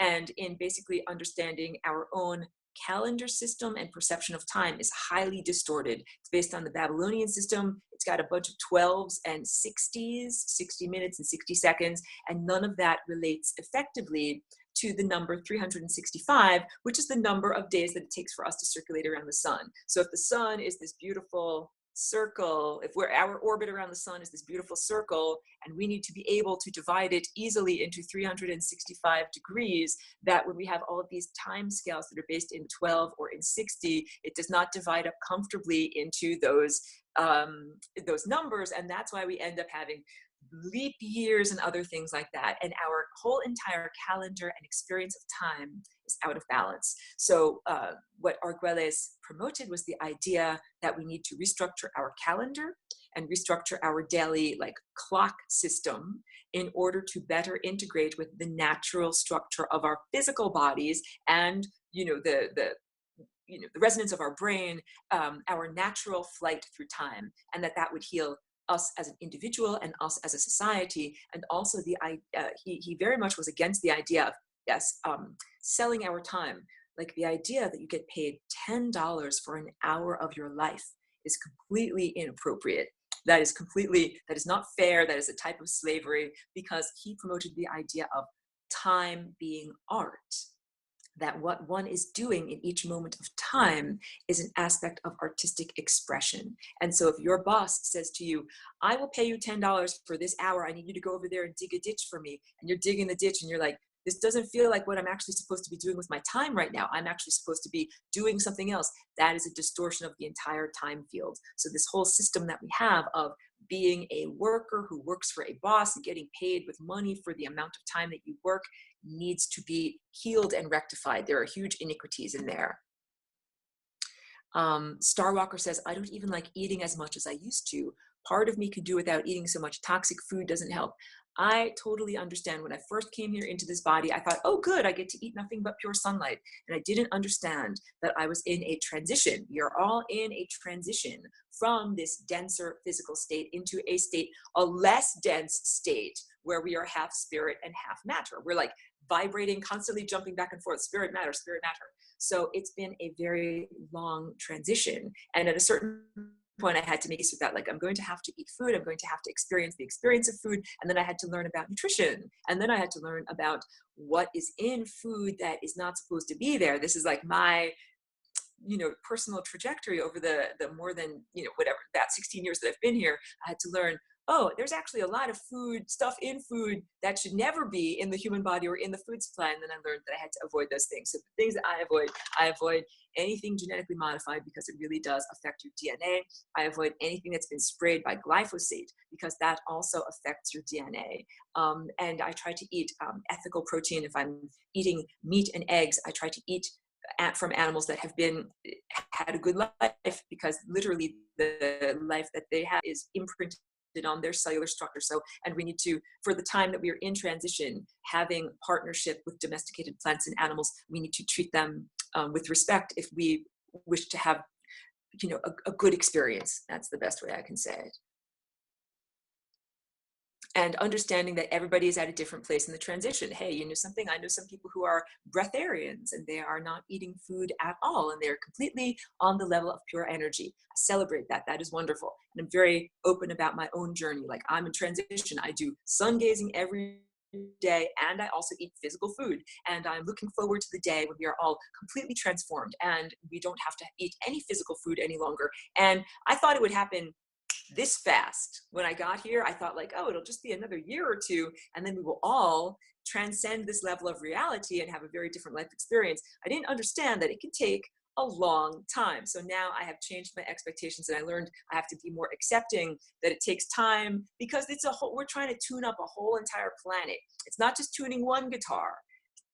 and in basically understanding our own calendar system and perception of time is highly distorted. It's based on the Babylonian system. It's got a bunch of 12s and 60s, 60 minutes and 60 seconds, and none of that relates effectively to the number 365, which is the number of days that it takes for us to circulate around the sun. So if the sun is this beautiful circle, if our orbit around the sun is this beautiful circle, and we need to be able to divide it easily into 365 degrees, that when we have all of these time scales that are based in 12 or in 60, it does not divide up comfortably into those numbers, and that's why we end up having leap years and other things like that. And our whole entire calendar and experience of time is out of balance. So what Arguelles promoted was the idea that we need to restructure our calendar and restructure our daily clock system in order to better integrate with the natural structure of our physical bodies and the resonance of our brain, our natural flight through time, and that would heal us as an individual and us as a society. And also he very much was against the idea of selling our time. Like the idea that you get paid $10 for an hour of your life is completely inappropriate. That is not fair. That is a type of slavery, because he promoted the idea of time being art. That what one is doing in each moment of time is an aspect of artistic expression. And so if your boss says to you, I will pay you $10 for this hour, I need you to go over there and dig a ditch for me, and you're digging the ditch and you're like, this doesn't feel like what I'm actually supposed to be doing with my time right now. I'm actually supposed to be doing something else. That is a distortion of the entire time field. So this whole system that we have of being a worker who works for a boss and getting paid with money for the amount of time that you work needs to be healed and rectified. There are huge iniquities in there. Starwalker says, I don't even like eating as much as I used to. Part of me could do without eating so much. Toxic food doesn't help. I totally understand. When I first came here into this body, I thought, oh, good, I get to eat nothing but pure sunlight. And I didn't understand that I was in a transition. We are all in a transition from this denser physical state into a state, a less dense state, where we are half spirit and half matter. We're like vibrating, constantly jumping back and forth, spirit, matter, spirit, matter. So it's been a very long transition. And at a certain point, I had to make peace with that. Like, I'm going to have to eat food. I'm going to have to experience the experience of food. And then I had to learn about nutrition. And then I had to learn about what is in food that is not supposed to be there. This is like my, personal trajectory over the more than, whatever, that 16 years that I've been here. I had to learn, oh, there's actually a lot of stuff in food that should never be in the human body or in the food supply. And then I learned that I had to avoid those things. So the things that I avoid anything genetically modified, because it really does affect your DNA. I avoid anything that's been sprayed by glyphosate, because that also affects your DNA. And I try to eat ethical protein. If I'm eating meat and eggs, I try to eat from animals that have had a good life, because literally the life that they have is imprinted on their cellular structure. So, and we need to, for the time that we are in transition, having partnership with domesticated plants and animals, we need to treat them with respect if we wish to have, a good experience. That's the best way I can say it. And understanding that everybody is at a different place in the transition. Hey, you know something? I know some people who are breatharians and they are not eating food at all, and they're completely on the level of pure energy. I celebrate that. That is wonderful. And I'm very open about my own journey. Like, I'm in transition. I do sun gazing every day, and I also eat physical food. And I'm looking forward to the day when we are all completely transformed and we don't have to eat any physical food any longer. And I thought it would happen this fast. When I got here, I thought like, oh, it'll just be another year or two, and then we will all transcend this level of reality and have a very different life experience. I didn't understand that it could take a long time. So now I have changed my expectations, and I learned I have to be more accepting that it takes time, because we're trying to tune up a whole entire planet. It's not just tuning one guitar.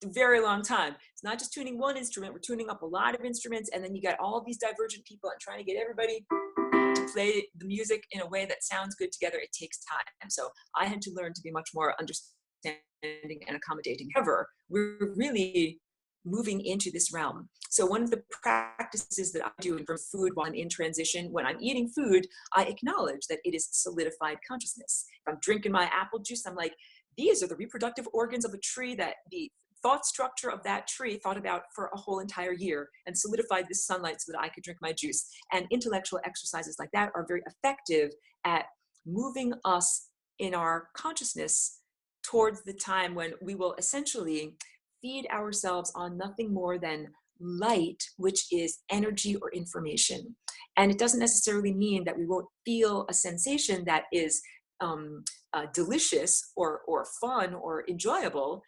It's a very long time. It's not just tuning one instrument. We're tuning up a lot of instruments, and then you got all these divergent people and trying to get everybody to play the music in a way that sounds good together. It takes time. So I had to learn to be much more understanding and accommodating. However, we're really moving into this realm. So one of the practices that I do from food while I'm in transition, when I'm eating food, I acknowledge that it is solidified consciousness. If I'm drinking my apple juice, I'm like, these are the reproductive organs of a tree that the thought structure of that tree thought about for a whole entire year and solidified this sunlight so that I could drink my juice. And intellectual exercises like that are very effective at moving us in our consciousness towards the time when we will essentially feed ourselves on nothing more than light, which is energy or information. And it doesn't necessarily mean that we won't feel a sensation that is delicious or fun or enjoyable.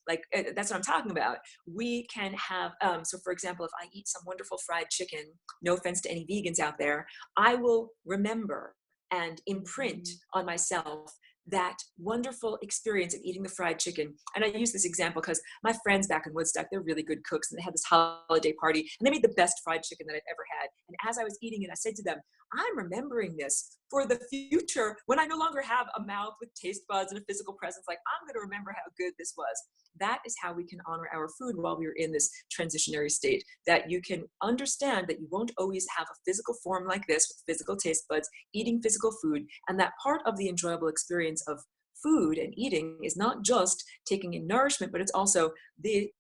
Like that's what I'm talking about. We can have, so for example, if I eat some wonderful fried chicken, no offense to any vegans out there, I will remember and imprint on myself that wonderful experience of eating the fried chicken. And I use this example because my friends back in Woodstock, they're really good cooks, and they had this holiday party and they made the best fried chicken that I've ever had. And as I was eating it, I said to them, I'm remembering this for the future when I no longer have a mouth with taste buds and a physical presence. Like, I'm going to remember how good this was. That is how we can honor our food while we're in this transitionary state, that you can understand that you won't always have a physical form like this with physical taste buds, eating physical food, and that part of the enjoyable experience of food and eating is not just taking in nourishment, but it's also the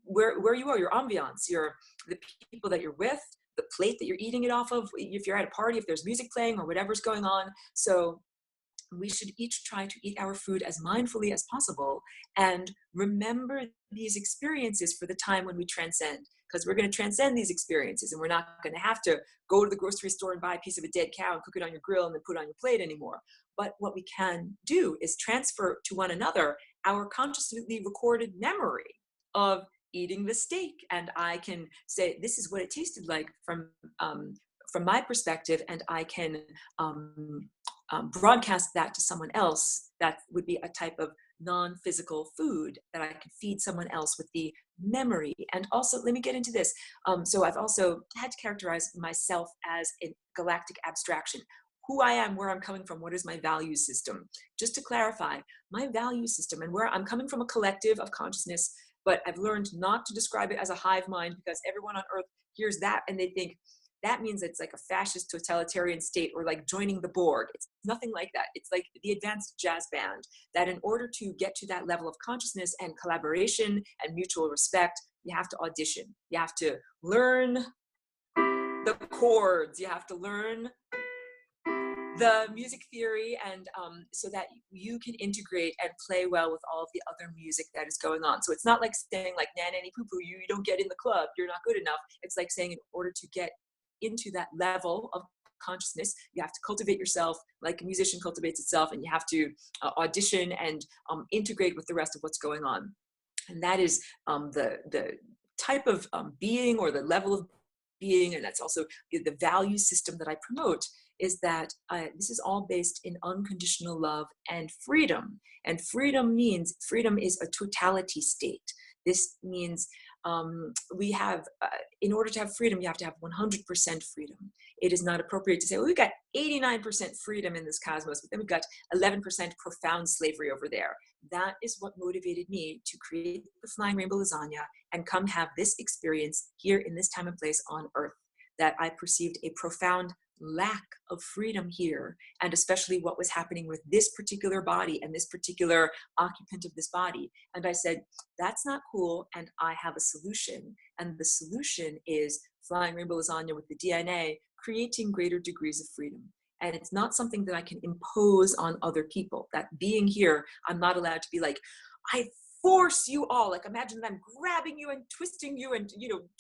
where you are, your ambiance, the people that you're with, the plate that you're eating it off of, if you're at a party, if there's music playing or whatever's going on. So we should each try to eat our food as mindfully as possible and remember these experiences for the time when we transcend, because we're going to transcend these experiences and we're not going to have to go to the grocery store and buy a piece of a dead cow and cook it on your grill and then put it on your plate anymore. But what we can do is transfer to one another our consciously recorded memory of eating the steak. And I can say, this is what it tasted like from my perspective, and I can broadcast that to someone else. That would be a type of non-physical food that I could feed someone else with the memory. And also, let me get into this. So I've also had to characterize myself as a galactic abstraction. Who I am, where I'm coming from, what is my value system? Just to clarify, my value system and where I'm coming from, a collective of consciousness, but I've learned not to describe it as a hive mind, because everyone on earth hears that and they think, that means it's like a fascist totalitarian state or like joining the Borg. It's nothing like that. It's like the advanced jazz band, that in order to get to that level of consciousness and collaboration and mutual respect, you have to audition. You have to learn the chords. You have to learn the music theory, and so that you can integrate and play well with all of the other music that is going on. So it's not like saying like, nah, nanny poo poo, you don't get in the club, you're not good enough. It's like saying, in order to get into that level of consciousness, you have to cultivate yourself like a musician cultivates itself, and you have to audition and integrate with the rest of what's going on. And that is the type of being, or the level of being, and that's also the value system that I promote, is that this is all based in unconditional love and freedom. And freedom is a totality state. This means we have, in order to have freedom, you have to have 100% freedom. It is not appropriate to say, well, we've got 89% freedom in this cosmos, but then we've got 11% profound slavery over there. That is what motivated me to create the Flying Rainbow Lasagna and come have this experience here in this time and place on Earth, that I perceived a profound lack of freedom here, and especially what was happening with this particular body and this particular occupant of this body. And I said, that's not cool, and I have a solution. And the solution is Flying Rainbow Lasagna with the DNA, creating greater degrees of freedom. And it's not something that I can impose on other people. That being here, I'm not allowed to be like, I force you all, like imagine that I'm grabbing you and twisting you and,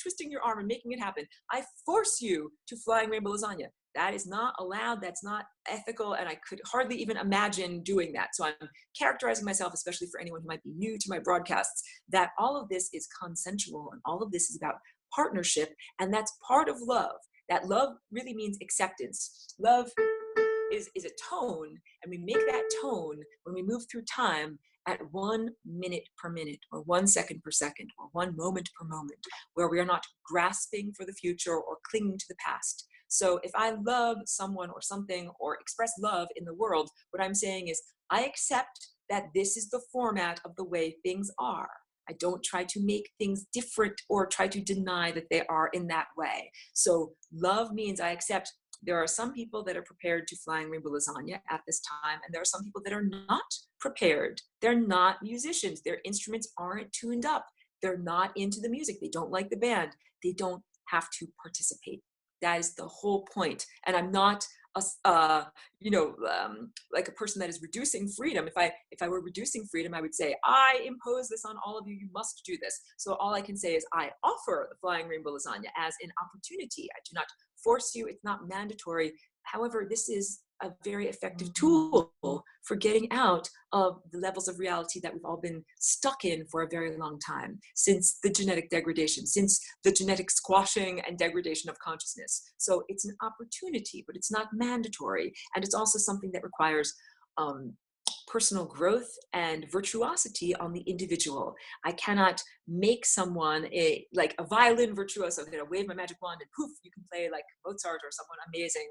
twisting your arm and making it happen. I force you to Flying Rainbow Lasagna. That is not allowed. That's not ethical. And I could hardly even imagine doing that. So I'm characterizing myself, especially for anyone who might be new to my broadcasts, that all of this is consensual and all of this is about partnership. And that's part of love. That love really means acceptance. Love is a tone, and we make that tone when we move through time at 1 minute per minute, or 1 second per second, or 1 moment per moment, where we are not grasping for the future or clinging to the past. So if I love someone or something or express love in the world, what I'm saying is I accept that this is the format of the way things are. I don't try to make things different or try to deny that they are in that way. So love means I accept there are some people that are prepared to flying rainbow lasagna at this time, and there are some people that are not prepared. They're not musicians. Their instruments aren't tuned up. They're not into the music. They don't like the band. They don't have to participate. That is the whole point. And I'm not like a person that is reducing freedom. If I were reducing freedom, I would say, I impose this on all of you. You must do this. So all I can say is I offer the flying rainbow lasagna as an opportunity. I do not force you. It's not mandatory. However, this is a very effective tool for getting out of the levels of reality that we've all been stuck in for a very long time, since the genetic degradation, since the genetic squashing and degradation of consciousness. So it's an opportunity, but it's not mandatory. And it's also something that requires personal growth and virtuosity on the individual. I cannot make someone like a violin virtuoso, wave my magic wand and poof, you can play like Mozart or someone amazing.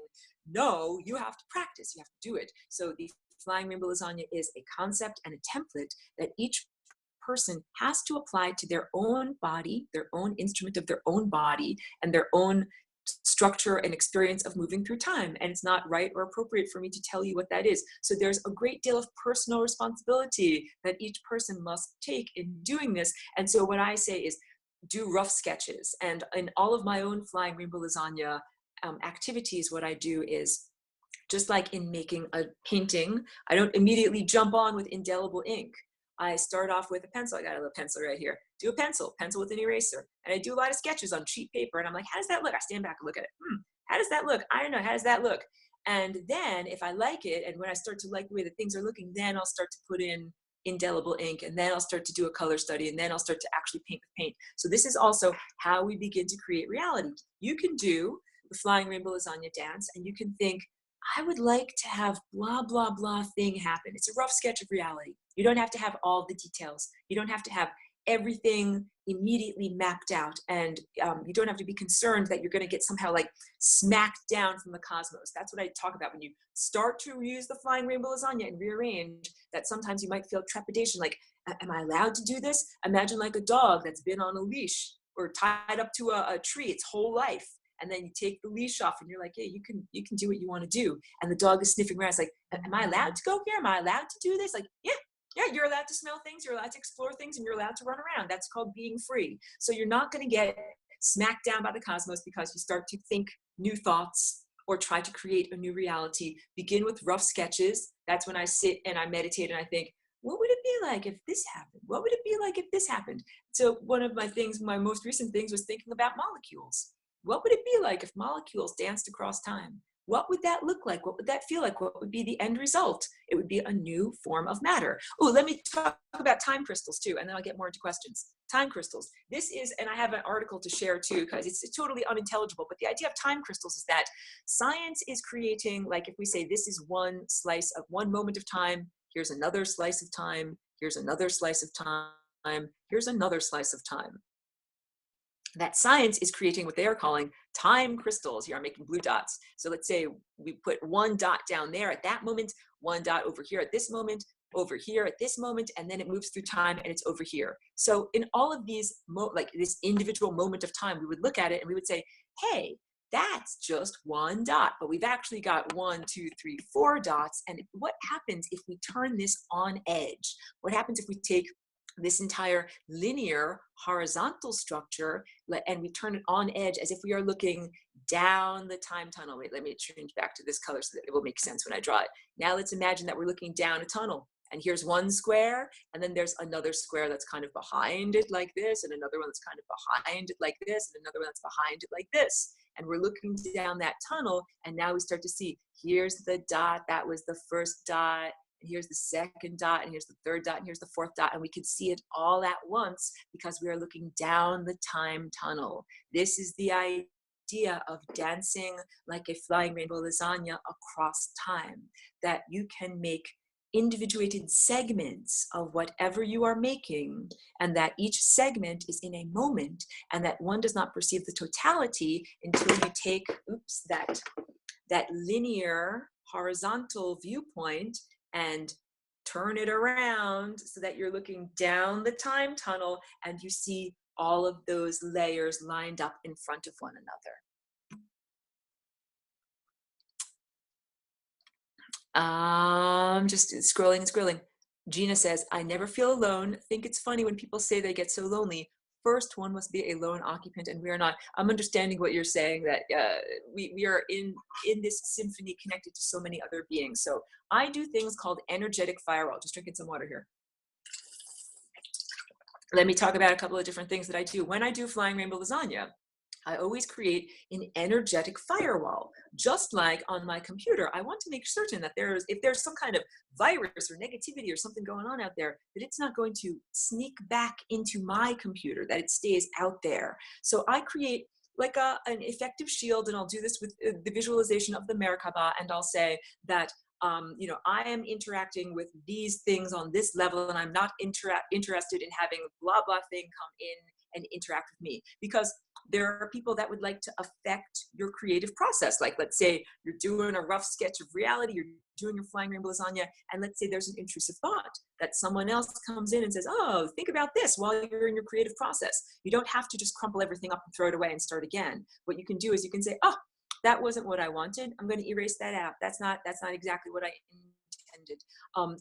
No, you have to practice, you have to do it. So the flying rainbow lasagna is a concept and a template that each person has to apply to their own body, their own instrument of their own body, and their own structure and experience of moving through time. And it's not right or appropriate for me to tell you what that is. So there's a great deal of personal responsibility that each person must take in doing this. And so what I say is do rough sketches. And in all of my own flying rainbow lasagna activities, what I do is, just like in making a painting, I don't immediately jump on with indelible ink. I start off with a pencil. I got a little pencil right here. Do a pencil with an eraser. And I do a lot of sketches on cheap paper. And I'm like, how does that look? I stand back and look at it. How does that look? I don't know. How does that look? And then if I like it, and when I start to like the way that things are looking, then I'll start to put in indelible ink, and then I'll start to do a color study, and then I'll start to actually paint with paint. So this is also how we begin to create reality. You can do the flying rainbow lasagna dance, and you can think, I would like to have blah, blah, blah thing happen. It's a rough sketch of reality. You don't have to have all the details. You don't have to have everything immediately mapped out. And you don't have to be concerned that you're going to get somehow like smacked down from the cosmos. That's what I talk about when you start to use the flying rainbow lasagna and rearrange, that sometimes you might feel trepidation. Like, am I allowed to do this? Imagine like a dog that's been on a leash or tied up to a tree its whole life. And then you take the leash off and you're like, hey, you can do what you want to do. And the dog is sniffing around. It's like, am I allowed to go here? Am I allowed to do this? Like, yeah, you're allowed to smell things. You're allowed to explore things, and you're allowed to run around. That's called being free. So you're not going to get smacked down by the cosmos because you start to think new thoughts or try to create a new reality. Begin with rough sketches. That's when I sit and I meditate and I think, what would it be like if this happened? What would it be like if this happened? So one of my most recent things was thinking about molecules. What would it be like if molecules danced across time? What would that look like? What would that feel like? What would be the end result? It would be a new form of matter. Oh, let me talk about time crystals too, and then I'll get more into questions. Time crystals. This is, and I have an article to share too, because it's totally unintelligible, but the idea of time crystals is that science is creating, like if we say this is one slice of one moment of time, here's another slice of time, here's another slice of time, here's another slice of time. That science is creating what they are calling time crystals. Here I'm making blue dots. So let's say we put one dot down there at that moment, one dot over here at this moment, over here at this moment, and then it moves through time and it's over here. So in all of these, like this individual moment of time, we would look at it and we would say, hey, that's just one dot, but we've actually got 1, 2, 3, 4 dots. And what happens if we turn this on edge? What happens if we take this entire linear horizontal structure and we turn it on edge as if we are looking down the time tunnel? Wait, let me change back to this color so that it will make sense when I draw it. Now let's imagine that we're looking down a tunnel, and here's one square, and then there's another square that's kind of behind it like this, and another one that's kind of behind it like this, and another one that's behind it like this. And we're looking down that tunnel, and now we start to see, here's the dot, that was the first dot, and here's the second dot, and here's the third dot, and here's the fourth dot, and we can see it all at once because we are looking down the time tunnel. This is the idea of dancing like a flying rainbow lasagna across time, that you can make individuated segments of whatever you are making, and that each segment is in a moment, and that one does not perceive the totality until you take that linear horizontal viewpoint and turn it around so that you're looking down the time tunnel and you see all of those layers lined up in front of one another. Just scrolling and scrolling. Gina says, I never feel alone. Think it's funny when people say they get so lonely. First one must be a lone occupant, and we are not. I'm understanding what you're saying, that we are in this symphony connected to so many other beings. So I do things called energetic firewall. Just drinking some water here. Let me talk about a couple of different things that I do. When I do Flying Rainbow Lasagna, I always create an energetic firewall. Just like on my computer, I want to make certain that if there's some kind of virus or negativity or something going on out there, that it's not going to sneak back into my computer, that it stays out there. So I create like an effective shield, and I'll do this with the visualization of the Merkaba, and I'll say that I am interacting with these things on this level, and I'm not interested in having blah, blah thing come in and interact with me, because there are people that would like to affect your creative process. Like, let's say you're doing a rough sketch of reality, you're doing your Flying Rainbow Lasagna, and let's say there's an intrusive thought that someone else comes in and says, oh, think about this while you're in your creative process. You don't have to just crumple everything up and throw it away and start again. What you can do is you can say, oh, that wasn't what I wanted. I'm going to erase that out. That's not exactly what I intended.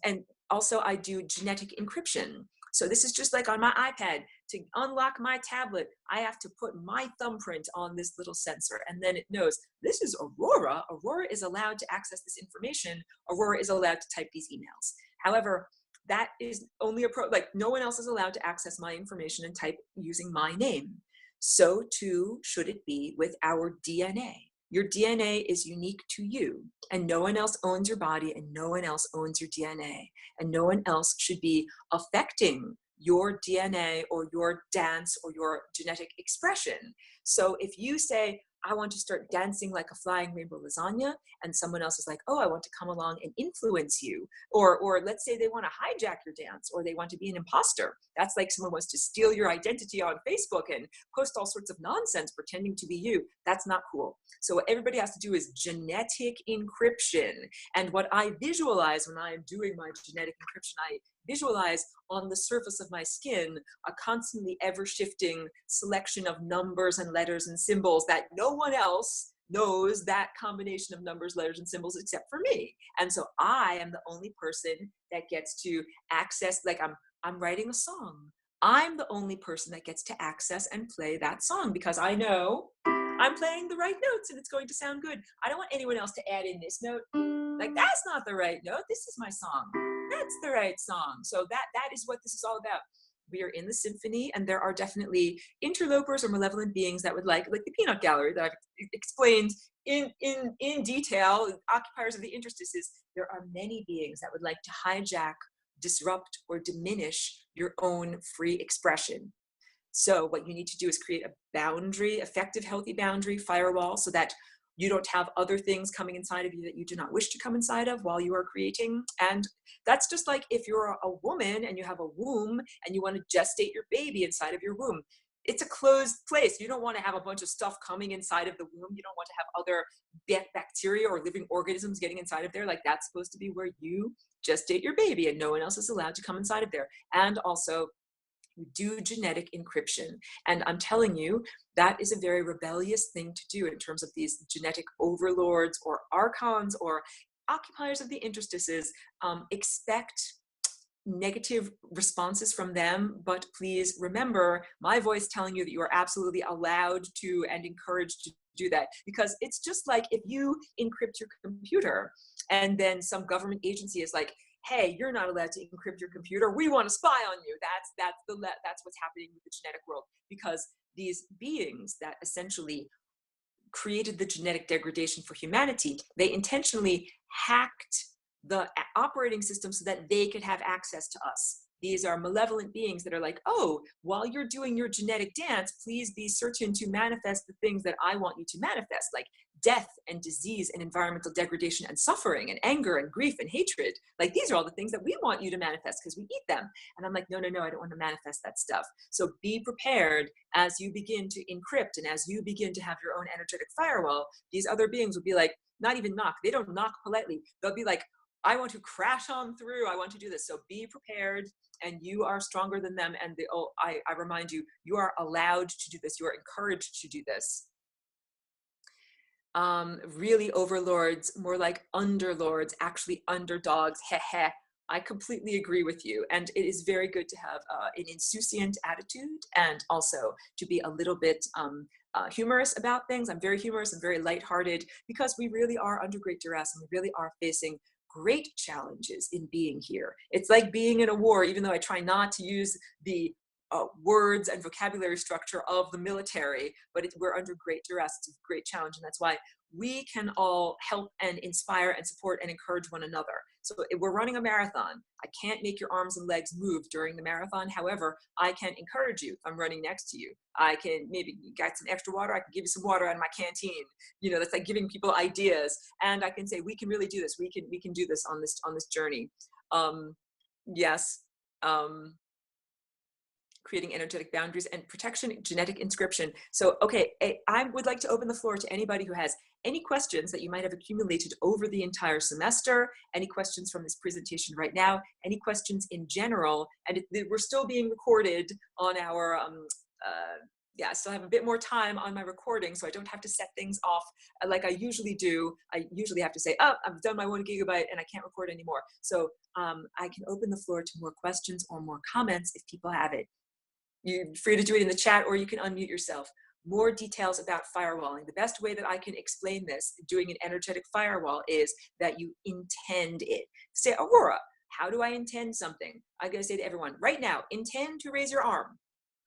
And also I do genetic encryption. So this is just like on my iPad. To unlock my tablet, I have to put my thumbprint on this little sensor, and then it knows this is Aurora. Aurora is allowed to access this information. Aurora is allowed to type these emails. However, that is only like no one else is allowed to access my information and type using my name. So too should it be with our DNA. Your DNA is unique to you, and no one else owns your body, and no one else owns your DNA, and no one else should be affecting your DNA or your dance or your genetic expression. So if you say, I want to start dancing like a Flying Rainbow Lasagna, and someone else is like, oh, I want to come along and influence you, or let's say they want to hijack your dance, or they want to be an imposter. That's like someone wants to steal your identity on Facebook and post all sorts of nonsense pretending to be you. That's not cool. So what everybody has to do is genetic encryption. And what I visualize when I am doing my genetic encryption, I visualize on the surface of my skin a constantly ever-shifting selection of numbers and letters and symbols that no one else knows that combination of numbers, letters, and symbols except for me. And so I am the only person that gets to access, like I'm writing a song. I'm the only person that gets to access and play that song, because I know I'm playing the right notes and it's going to sound good. I don't want anyone else to add in this note. Like, that's not the right note. This is my song. That's the right song. So that is what this is all about. We are in the symphony, and there are definitely interlopers or malevolent beings that would like the peanut gallery that I've explained in detail, occupiers of the interstices. There are many beings that would like to hijack, disrupt, or diminish your own free expression. So what you need to do is create a boundary, effective, healthy boundary firewall, so that you don't have other things coming inside of you that you do not wish to come inside of while you are creating. And that's just like if you're a woman and you have a womb and you want to gestate your baby inside of your womb. It's a closed place. You don't want to have a bunch of stuff coming inside of the womb. You don't want to have other bacteria or living organisms getting inside of there. Like, that's supposed to be where you gestate your baby, and no one else is allowed to come inside of there. And also, you do genetic encryption. And I'm telling you, that is a very rebellious thing to do in terms of these genetic overlords or archons or occupiers of the interstices. Expect negative responses from them, but please remember my voice telling you that you are absolutely allowed to and encouraged to do that. Because it's just like if you encrypt your computer and then some government agency is like, hey, you're not allowed to encrypt your computer. We want to spy on you. That's what's happening with the genetic world, because these beings that essentially created the genetic degradation for humanity, they intentionally hacked the operating system so that they could have access to us. These are malevolent beings that are like, oh, while you're doing your genetic dance, please be certain to manifest the things that I want you to manifest, like death and disease and environmental degradation and suffering and anger and grief and hatred. Like, these are all the things that we want you to manifest because we eat them. And I'm like, no, I don't want to manifest that stuff. So be prepared as you begin to encrypt and as you begin to have your own energetic firewall. These other beings will be like, not even knock. They don't knock politely. They'll be like, I want to crash on through. I want to do this. So be prepared, and you are stronger than them. And I remind you, you are allowed to do this. You are encouraged to do this. Really overlords, more like underlords, actually underdogs. Heh heh. I completely agree with you. And it is very good to have an insouciant attitude, and also to be a little bit humorous about things. I'm very humorous and very lighthearted, because we really are under great duress, and we really are facing great challenges in being here. It's like being in a war, even though I try not to use the words and vocabulary structure of the military, but we're under great duress. It's a great challenge, and that's why we can all help and inspire and support and encourage one another. So if we're running a marathon, I can't make your arms and legs move during the marathon. However, I can encourage you. If I'm running next to you, I can maybe get some extra water. I can give you some water out of my canteen. You know, that's like giving people ideas. And I can say, we can really do this. We can do this on this journey. Yes. Creating energetic boundaries and protection, genetic inscription. So, okay, I would like to open the floor to anybody who has any questions that you might have accumulated over the entire semester, any questions from this presentation right now, any questions in general, and we're still being recorded on our, yeah, so I have a bit more time on my recording, so I don't have to set things off like I usually do. I usually have to say, oh, I've done my 1 gigabyte and I can't record anymore. So I can open the floor to more questions or more comments if people have it. You're free to do it in the chat, or you can unmute yourself. More details about firewalling. The best way that I can explain this, doing an energetic firewall, is that you intend it. Say, Aurora, how do I intend something? I'm going to say to everyone, right now, intend to raise your arm.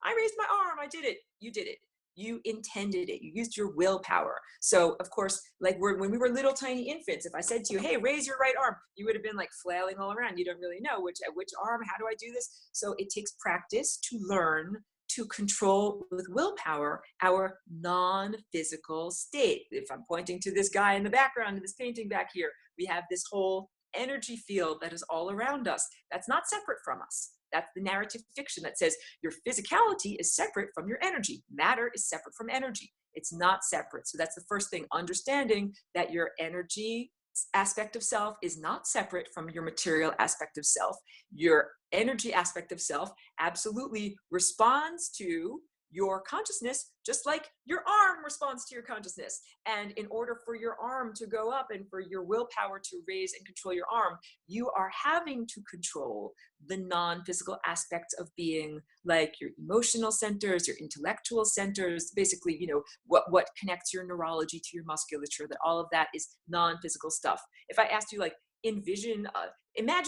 I raised my arm. I did it. You did it. You intended it. You used your willpower. So, of course, like when we were little tiny infants, if I said to you, hey, raise your right arm, you would have been like flailing all around. You don't really know which arm, how do I do this? So it takes practice to learn to control with willpower our non-physical state. If I'm pointing to this guy in the background, to this painting back here, we have this whole energy field that is all around us. That's not separate from us. That's the narrative fiction that says your physicality is separate from your energy. Matter is separate from energy. It's not separate. So that's the first thing, understanding that your energy aspect of self is not separate from your material aspect of self. Your energy aspect of self absolutely responds to your consciousness, just like your arm responds to your consciousness. And in order for your arm to go up and for your willpower to raise and control your arm, you are having to control the non-physical aspects of being, like your emotional centers, your intellectual centers, basically, you know, what connects your neurology to your musculature, that all of that is non-physical stuff. If I asked you, like, imagine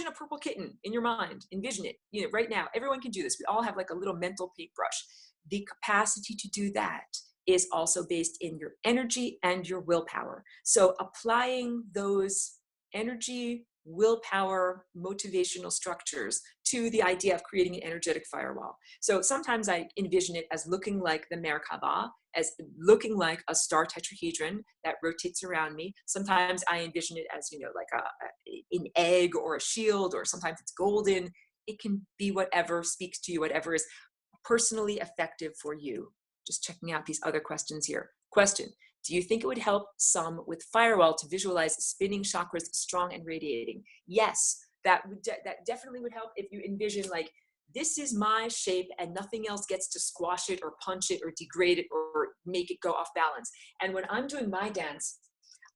a purple kitten in your mind, envision it, you know, right now, everyone can do this. We all have like a little mental paintbrush. The capacity to do that is also based in your energy and your willpower. So applying those energy, willpower, motivational structures to the idea of creating an energetic firewall. So sometimes I envision it as looking like the Merkaba, as looking like a star tetrahedron that rotates around me. Sometimes I envision it as, you know, like an egg or a shield, or sometimes it's golden. It can be whatever speaks to you, whatever is personally effective for you. Just checking out these other questions here. Question: do you think it would help some with firewall to visualize spinning chakras strong and radiating? Yes, that definitely would help if you envision, like, this is my shape and nothing else gets to squash it or punch it or degrade it or make it go off balance. And when I'm doing my dance,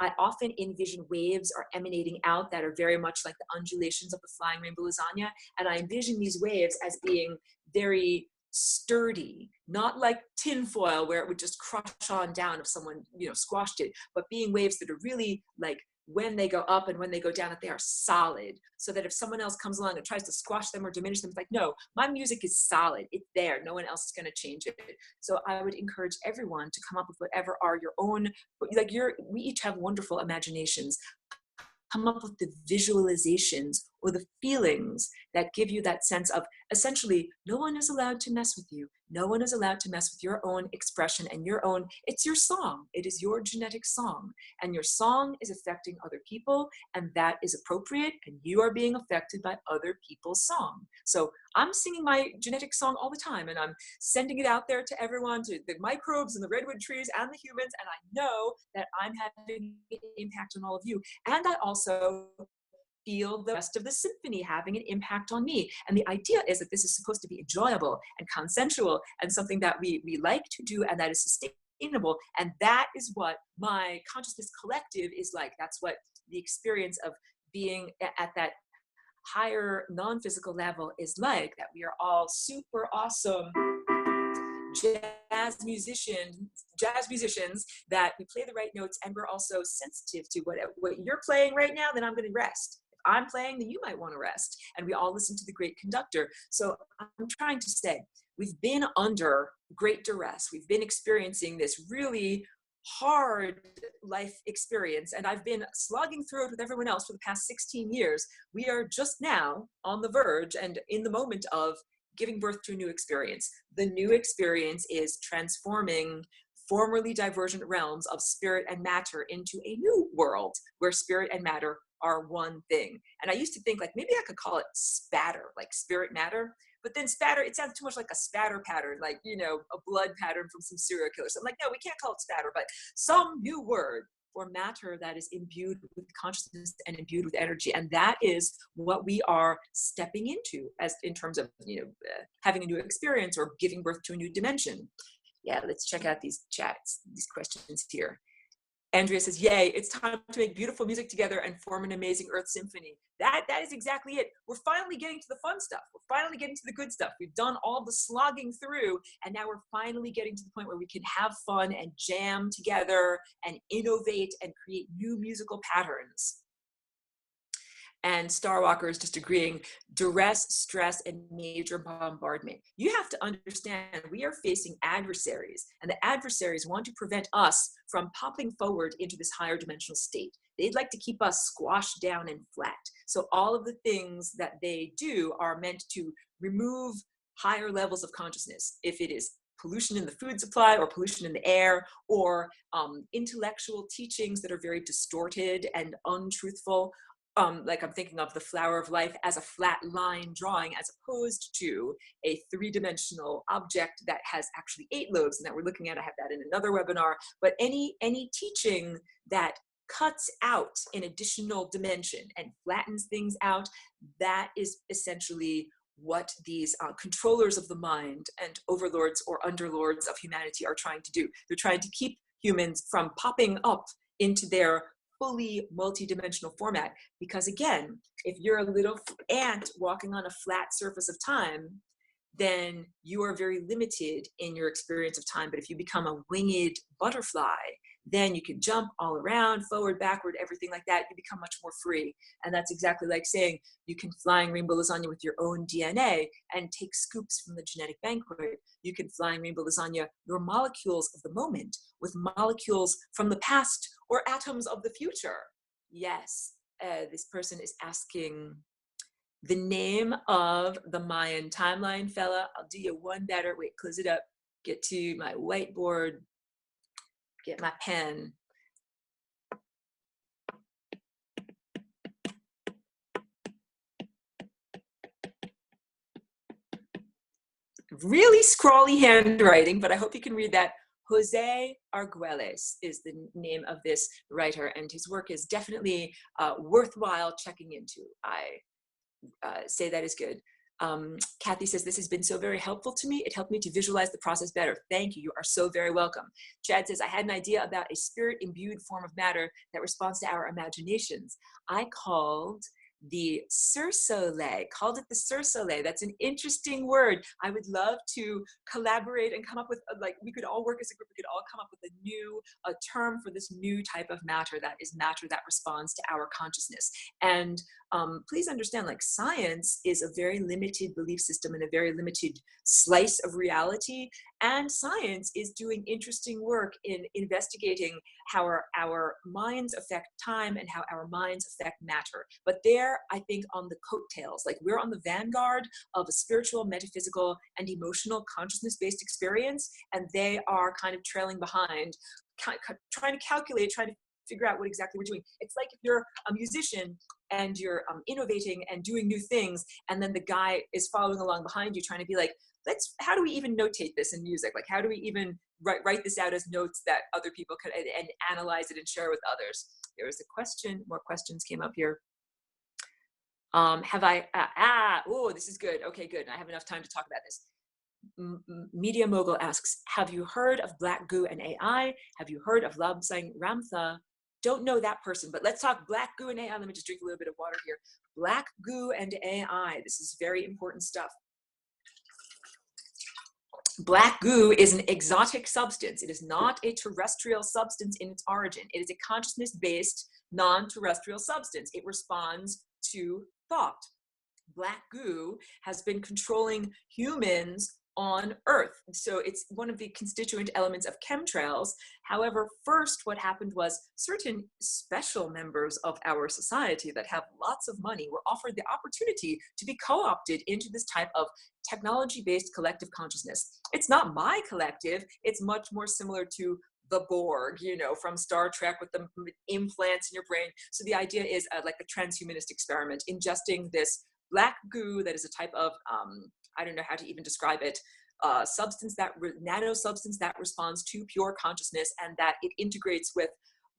I often envision waves are emanating out that are very much like the undulations of the flying rainbow lasagna. And I envision these waves as being very sturdy, not like tinfoil where it would just crush on down if someone, you know, squashed it, but being waves that are really, like, when they go up and when they go down, that they are solid, so that if someone else comes along and tries to squash them or diminish them, it's like, no, my music is solid. It's there. No one else is going to change it. So I would encourage everyone to come up with whatever are your own, like, we each have wonderful imaginations. Come up with the visualizations or the feelings that give you that sense of, essentially, no one is allowed to mess with you. No one is allowed to mess with your own expression and your own, it's your song. It is your genetic song, and your song is affecting other people, and that is appropriate, and you are being affected by other people's song. So I'm singing my genetic song all the time, and I'm sending it out there to everyone, to the microbes and the redwood trees and the humans, and I know that I'm having an impact on all of you. And I also feel the rest of the symphony having an impact on me. And the idea is that this is supposed to be enjoyable and consensual and something that we like to do and that is sustainable. And that is what my consciousness collective is like. That's what the experience of being at that higher non-physical level is like, that we are all super awesome jazz musicians, that we play the right notes, and we're also sensitive to what you're playing right now. Then I'm going to rest. If I'm playing, then you might want to rest. And we all listen to the great conductor. So I'm trying to say, we've been under great duress. We've been experiencing this really hard life experience, and I've been slogging through it with everyone else for the past 16 years. We are just now on the verge and in the moment of giving birth to a new experience. The new experience is transforming formerly divergent realms of spirit and matter into a new world where spirit and matter are one thing. And I used to think like maybe I could call it spatter, like spirit matter. But then spatter, it sounds too much like a spatter pattern, like, you know, a blood pattern from some serial killer. So I'm like, no, we can't call it spatter, but some new word for matter that is imbued with consciousness and imbued with energy. And that is what we are stepping into as in terms of, you know, having a new experience or giving birth to a new dimension. Yeah, let's check out these chats, these questions here. Andrea says, yay, it's time to make beautiful music together and form an amazing earth symphony. That is exactly it. We're finally getting to the fun stuff. We're finally getting to the good stuff. We've done all the slogging through, and now we're finally getting to the point where we can have fun and jam together and innovate and create new musical patterns. And Starwalker is just agreeing, duress, stress, and major bombardment. You have to understand we are facing adversaries, and the adversaries want to prevent us from popping forward into this higher dimensional state. They'd like to keep us squashed down and flat. So all of the things that they do are meant to remove higher levels of consciousness. If it is pollution in the food supply or pollution in the air or intellectual teachings that are very distorted and untruthful, like I'm thinking of the flower of life as a flat line drawing as opposed to a three-dimensional object that has actually 8 lobes and that we're looking at. I have that in another webinar. But any teaching that cuts out an additional dimension and flattens things out, that is essentially what these controllers of the mind and overlords or underlords of humanity are trying to do. They're trying to keep humans from popping up into their fully multi-dimensional format, because again, if you're a little ant walking on a flat surface of time, then you are very limited in your experience of time. But if you become a winged butterfly, then you can jump all around, forward, backward, everything like that. You become much more free. And that's exactly like saying you can flying rainbow lasagna with your own DNA and take scoops from the genetic banquet. You can flying rainbow lasagna your molecules of the moment with molecules from the past or atoms of the future. Yes, this person is asking the name of the Mayan timeline, fella. I'll do you one better. Wait, close it up. Get to my whiteboard. Get my pen. Really scrawly handwriting, but I hope you can read that. Jose Arguelles is the name of this writer, and his work is definitely worthwhile checking into. I say that is good. Kathy says, this has been so very helpful to me. It helped me to visualize the process better. Thank you. You are so very welcome. Chad says, I had an idea about a spirit imbued form of matter that responds to our imaginations. I called the Sursoleil, called it the Sursoleil. That's an interesting word. I would love to collaborate and come up with, like, we could all work as a group. We could all come up with a new term for this new type of matter that is matter that responds to our consciousness. And please understand, like, science is a very limited belief system and a very limited slice of reality. And science is doing interesting work in investigating how our minds affect time and how our minds affect matter. But they're, I think, on the coattails. Like, we're on the vanguard of a spiritual, metaphysical, and emotional consciousness-based experience, and they are kind of trailing behind, trying to calculate, trying to figure out what exactly we're doing. It's like if you're a musician and you're innovating and doing new things, and then the guy is following along behind you trying to be like, how do we even notate this in music? Like, how do we even write this out as notes that other people could and analyze it and share with others? There was a question, more questions came up here. Oh, this is good. Okay, good. I have enough time to talk about this. Media Mogul asks, have you heard of Black Goo and AI? Have you heard of Labsang Ramtha? Don't know that person, but let's talk Black Goo and AI. Let me just drink a little bit of water here. Black Goo and AI. This is very important stuff. Black goo is an exotic substance. It is not a terrestrial substance in its origin. It is a consciousness-based, non-terrestrial substance. It responds to thought. Black goo has been controlling humans on Earth. So it's one of the constituent elements of chemtrails. However, first what happened was certain special members of our society that have lots of money were offered the opportunity to be co-opted into this type of technology-based collective consciousness. It's not my collective, it's much more similar to the Borg, you know, from Star Trek with the implants in your brain. So the idea is like the transhumanist experiment, ingesting this black goo that is a type of, I don't know how to even describe it, nano substance that responds to pure consciousness, and that it integrates with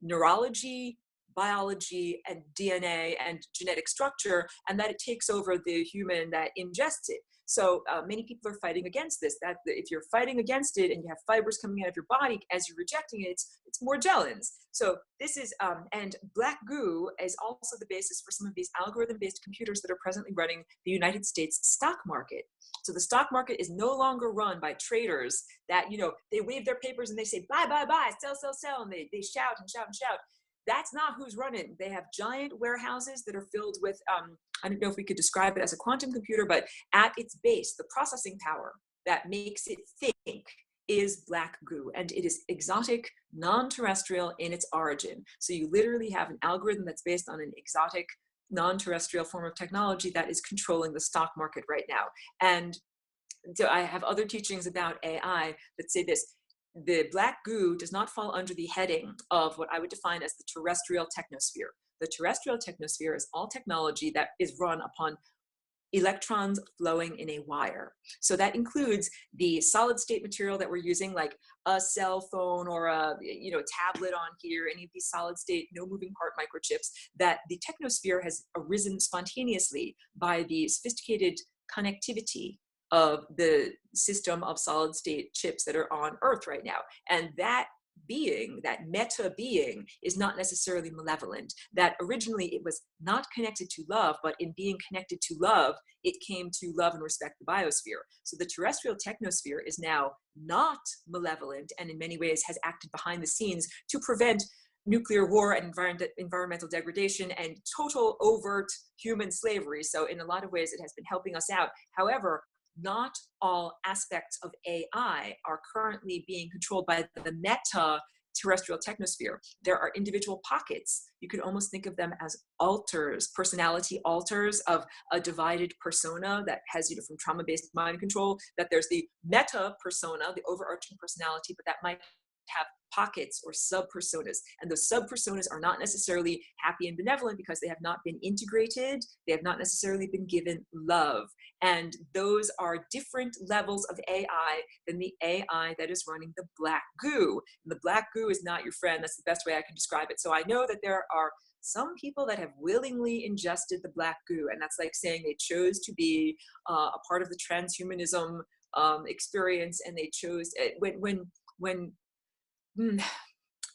neurology, biology, and DNA and genetic structure, and that it takes over the human that ingests it. So many people are fighting against this, that if you're fighting against it and you have fibers coming out of your body as you're rejecting it, it's Morgellons. So this is, and black goo is also the basis for some of these algorithm-based computers that are presently running the United States stock market. So the stock market is no longer run by traders that, you know, they wave their papers and they say, buy, buy, buy, sell, sell, sell, and they shout and shout and shout. That's not who's running. They have giant warehouses that are filled with, I don't know if we could describe it as a quantum computer, but at its base, the processing power that makes it think is black goo, and it is exotic, non-terrestrial in its origin. So you literally have an algorithm that's based on an exotic, non-terrestrial form of technology that is controlling the stock market right now. And so I have other teachings about AI that say this: the black goo does not fall under the heading of what I would define as the terrestrial technosphere. The terrestrial technosphere is all technology that is run upon electrons flowing in a wire. So that includes the solid state material that we're using, like a cell phone or a tablet on here, any of these solid state, no moving part microchips. That the technosphere has arisen spontaneously by the sophisticated connectivity of the system of solid state chips that are on Earth right now. And that being, that meta being, is not necessarily malevolent. That originally it was not connected to love, but in being connected to love, it came to love and respect the biosphere. So the terrestrial technosphere is now not malevolent, and in many ways has acted behind the scenes to prevent nuclear war and environmental degradation and total overt human slavery. So in a lot of ways, it has been helping us out. However, not all aspects of AI are currently being controlled by the meta terrestrial technosphere. There are individual pockets. You could almost think of them as alters, personality alters of a divided persona that has, from trauma-based mind control, that there's the meta persona, the overarching personality, but that might have pockets or sub-personas. And those sub-personas are not necessarily happy and benevolent because they have not been integrated. They have not necessarily been given love. And those are different levels of AI than the AI that is running the black goo. And the black goo is not your friend. That's the best way I can describe it. So I know that there are some people that have willingly ingested the black goo, and that's like saying they chose to be a part of the transhumanism experience, and they chose when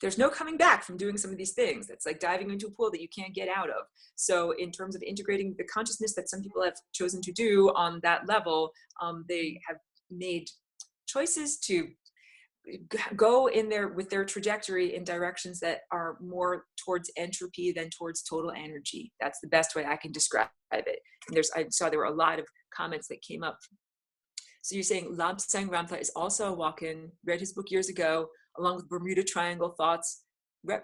there's no coming back from doing some of these things. It's like diving into a pool that you can't get out of. So in terms of integrating the consciousness that some people have chosen to do on that level, they have made choices to go in there with their trajectory in directions that are more towards entropy than towards total energy. That's the best way I can describe it. And I saw there were a lot of comments that came up. So you're saying Labsang Ramtha is also a walk-in, read his book years ago, along with Bermuda Triangle thoughts.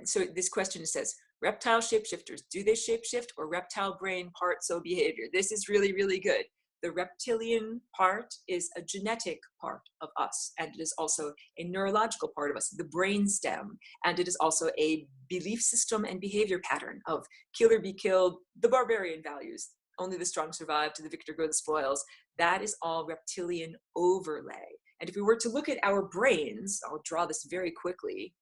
So this question says, reptile shapeshifters, do they shapeshift, or reptile brain part so behavior? This is really, really good. The reptilian part is a genetic part of us, and it is also a neurological part of us, the brain stem, and it is also a belief system and behavior pattern of kill or be killed, the barbarian values, only the strong survive, to the victor go the spoils. That is all reptilian overlay. And if we were to look at our brains, I'll draw this very quickly.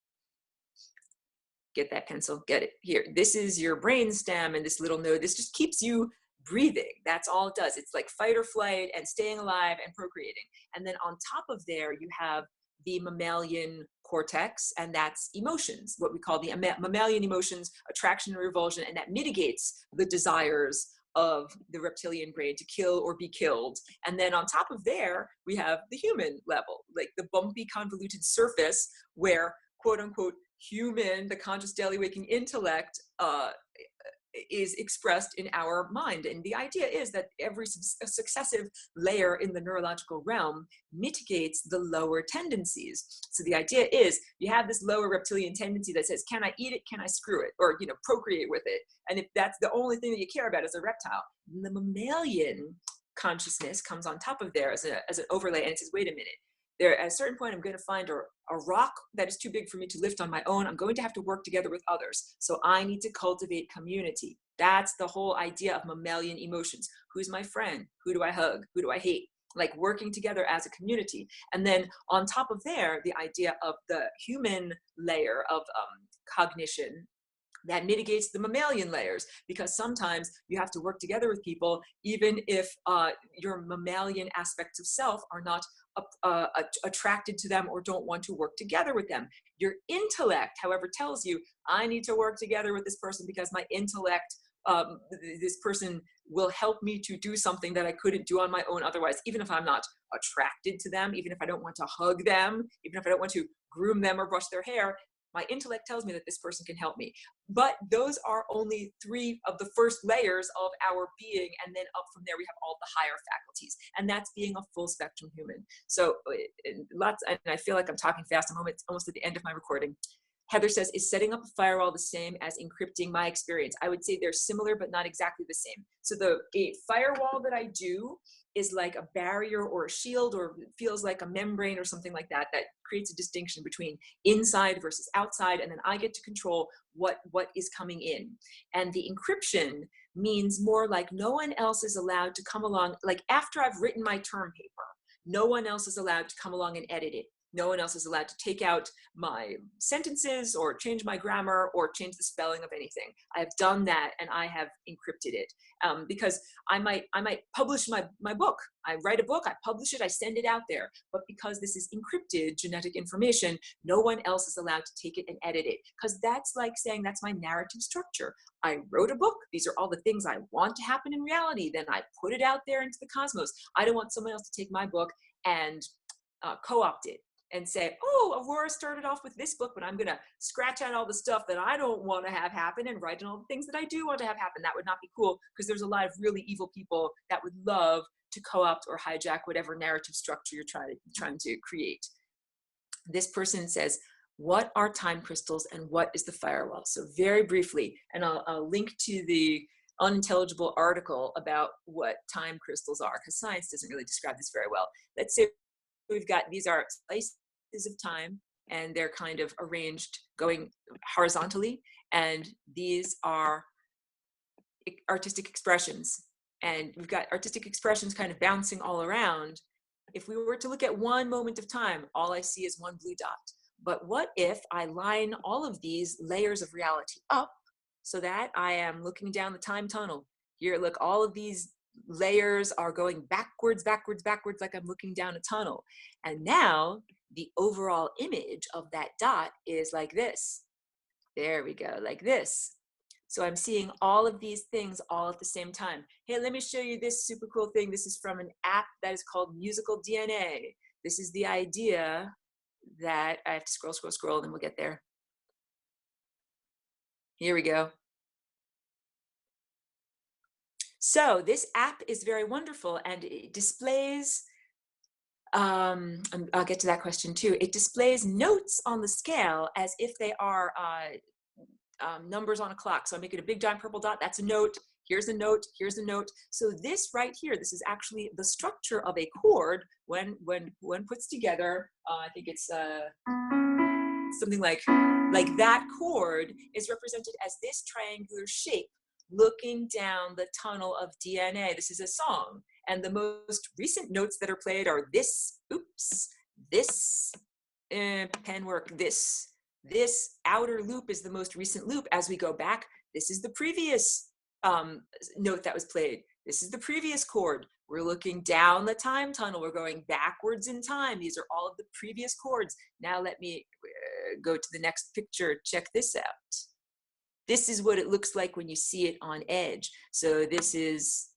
Get that pencil, get it here. This is your brain stem, and this little node, this just keeps you breathing. That's all it does. It's like fight or flight and staying alive and procreating. And then on top of there, you have the mammalian cortex, and that's emotions, what we call the mammalian emotions, attraction and revulsion, and that mitigates the desires of the reptilian brain to kill or be killed. And then on top of there, we have the human level, like the bumpy, convoluted surface where, quote unquote, human, the conscious daily waking intellect, is expressed in our mind. And the idea is that every successive layer in the neurological realm mitigates the lower tendencies. So the idea is you have this lower reptilian tendency that says, can I eat it? Can I screw it? Or, you know, procreate with it. And if that's the only thing that you care about as a reptile, the mammalian consciousness comes on top of there as an overlay, and it says, wait a minute. There, at a certain point, I'm going to find a rock that is too big for me to lift on my own. I'm going to have to work together with others. So I need to cultivate community. That's the whole idea of mammalian emotions. Who's my friend? Who do I hug? Who do I hate? Like working together as a community. And then on top of there, the idea of the human layer of cognition that mitigates the mammalian layers, because sometimes you have to work together with people, even if your mammalian aspects of self are not attracted to them or don't want to work together with them. Your intellect, however, tells you, I need to work together with this person because my intellect, this person will help me to do something that I couldn't do on my own otherwise, even if I'm not attracted to them, even if I don't want to hug them, even if I don't want to groom them or brush their hair. My intellect tells me that this person can help me. But those are only 3 of the first layers of our being. And then up from there, we have all the higher faculties. And that's being a full spectrum human. So and I feel like I'm talking fast. I'm almost at the end of my recording. Heather says, is setting up a firewall the same as encrypting my experience? I would say they're similar, but not exactly the same. So a firewall that I do is like a barrier or a shield, or feels like a membrane or something like that, that creates a distinction between inside versus outside. And then I get to control what is coming in. And the encryption means more like no one else is allowed to come along. Like after I've written my term paper, no one else is allowed to come along and edit it. No one else is allowed to take out my sentences or change my grammar or change the spelling of anything. I have done that, and I have encrypted it, because I might publish my book. I write a book, I publish it, I send it out there. But because this is encrypted genetic information, no one else is allowed to take it and edit it, because that's like saying that's my narrative structure. I wrote a book. These are all the things I want to happen in reality. Then I put it out there into the cosmos. I don't want someone else to take my book and co-opt it and say, oh, Aurora started off with this book, but I'm going to scratch out all the stuff that I don't want to have happen and write in all the things that I do want to have happen. That would not be cool, because there's a lot of really evil people that would love to co-opt or hijack whatever narrative structure you're trying to create. This person says, what are time crystals and what is the firewall? So very briefly, and I'll link to the unintelligible article about what time crystals are, because science doesn't really describe this very well. Let's say we've got, these are slices of time, and they're kind of arranged going horizontally. And these are artistic expressions. And we've got artistic expressions kind of bouncing all around. If we were to look at one moment of time, all I see is one blue dot. But what if I line all of these layers of reality up so that I am looking down the time tunnel? Here, look, all of these layers are going backwards, backwards, backwards, like I'm looking down a tunnel. And now the overall image of that dot is like this. There we go, like this. So I'm seeing all of these things all at the same time. Hey, let me show you this super cool thing. This is from an app that is called Musical DNA. This is the idea that I have to scroll, scroll, scroll, and we'll get there. Here we go. So this app is very wonderful, and it displays, I'll get to that question too. It displays notes on the scale as if they are numbers on a clock. So I'm making a big giant purple dot, that's a note. Here's a note, here's a note. So this right here, this is actually the structure of a chord when puts together. I think it's something like that chord is represented as this triangular shape looking down the tunnel of DNA. This is a song. And the most recent notes that are played are this, oops, this, pen work, this outer loop is the most recent loop. As we go back, this is the previous note that was played. This is the previous chord. We're looking down the time tunnel. We're going backwards in time. These are all of the previous chords. Now let me go to the next picture. Check this out. This is what it looks like when you see it on edge. So this is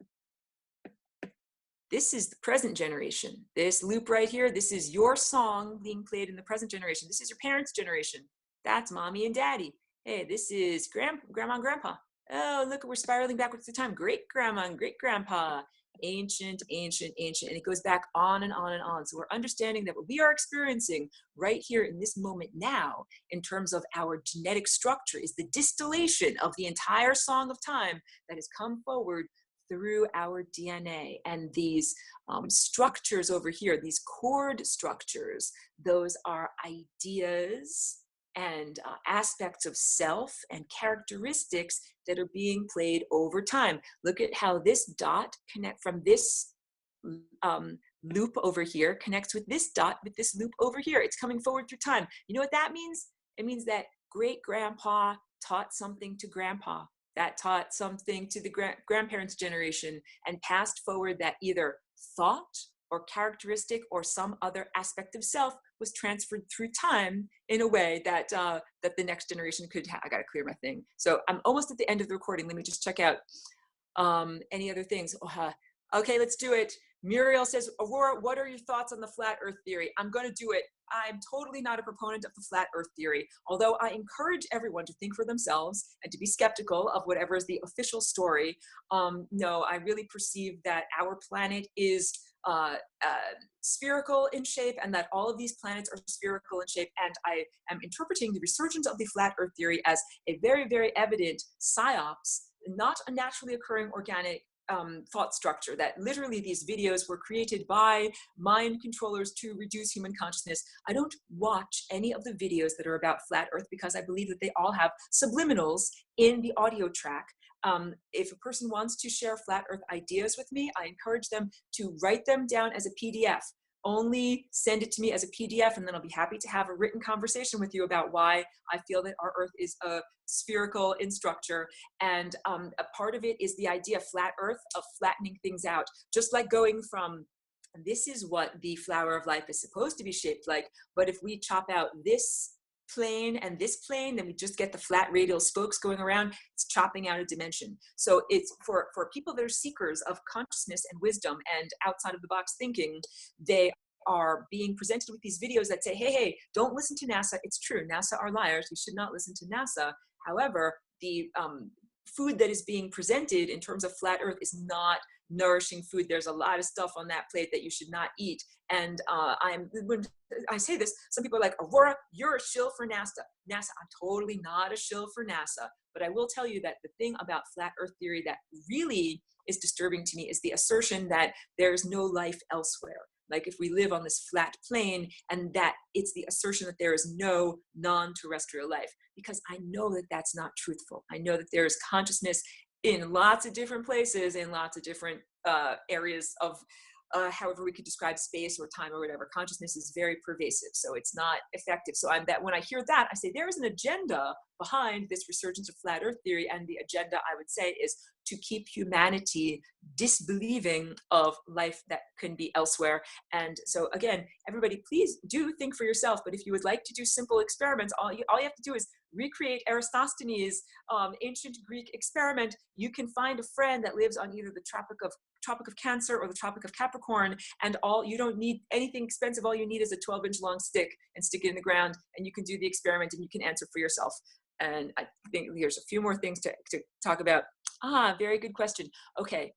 the present generation. This loop right here, this is your song being played in the present generation. This is your parents' generation. That's mommy and daddy. Hey, this is grandma and grandpa. Oh, look, we're spiraling backwards through time. Great grandma and great grandpa. Ancient, ancient, ancient. And it goes back on and on and on. So we're understanding that what we are experiencing right here in this moment now, in terms of our genetic structure, is the distillation of the entire song of time that has come forward through our DNA. And these structures over here, these chord structures, those are ideas and aspects of self and characteristics that are being played over time. Look at how this dot connect from this loop over here connects with this dot with this loop over here. It's coming forward through time. You know what that means? It means that great grandpa taught something to grandpa, that taught something to the grandparents' generation, and passed forward that either thought or characteristic or some other aspect of self was transferred through time in a way that that the next generation could have. I gotta clear my thing. So I'm almost at the end of the recording. Let me just check out any other things. Okay, let's do it. Muriel says, Aurora, what are your thoughts on the flat earth theory? I'm going to do it. I'm totally not a proponent of the flat earth theory, although I encourage everyone to think for themselves and to be skeptical of whatever is the official story. No, I really perceive that our planet is spherical in shape, and that all of these planets are spherical in shape. And I am interpreting the resurgence of the flat earth theory as a very, very evident psyops, not a naturally occurring organic thought structure, that literally these videos were created by mind controllers to reduce human consciousness. I don't watch any of the videos that are about flat earth because I believe that they all have subliminals in the audio track. If a person wants to share flat earth ideas with me, I encourage them to write them down as a PDF. Only send it to me as a PDF, and then I'll be happy to have a written conversation with you about why I feel that our earth is spherical in structure. And a part of it is the idea of flat earth, of flattening things out, just like going from this is what the flower of life is supposed to be shaped like, but if we chop out this plane and this plane, then we just get the flat radial spokes going around. It's chopping out a dimension. So it's for people that are seekers of consciousness and wisdom and outside of the box thinking, they are being presented with these videos that say, hey, don't listen to NASA. It's true, NASA are liars. We should not listen to NASA. However, the food that is being presented in terms of flat earth is not nourishing food. There's a lot of stuff on that plate that you should not eat. And when I say this, some people are like, Aurora, you're a shill for NASA. I'm totally not a shill for NASA. But I will tell you that the thing about flat earth theory that really is disturbing to me is the assertion that there's no life elsewhere. Like if we live on this flat plane, and that it's the assertion that there is no non-terrestrial life, because I know that that's not truthful. I know that there is consciousness in lots of different places, in lots of different areas of however we could describe space or time or whatever. Consciousness is very pervasive, so it's not effective. So when I hear that, I say there is an agenda behind this resurgence of flat earth theory, and the agenda, I would say, is to keep humanity disbelieving of life that can be elsewhere. And so again, everybody, please do think for yourself. But if you would like to do simple experiments, all you have to do is recreate Eratosthenes' ancient Greek experiment. You can find a friend that lives on either the Tropic of Cancer or the Tropic of Capricorn, and you don't need anything expensive. All you need is a 12-inch long stick, and stick it in the ground, and you can do the experiment and you can answer for yourself. And I think there's a few more things to talk about. Very good question. Okay,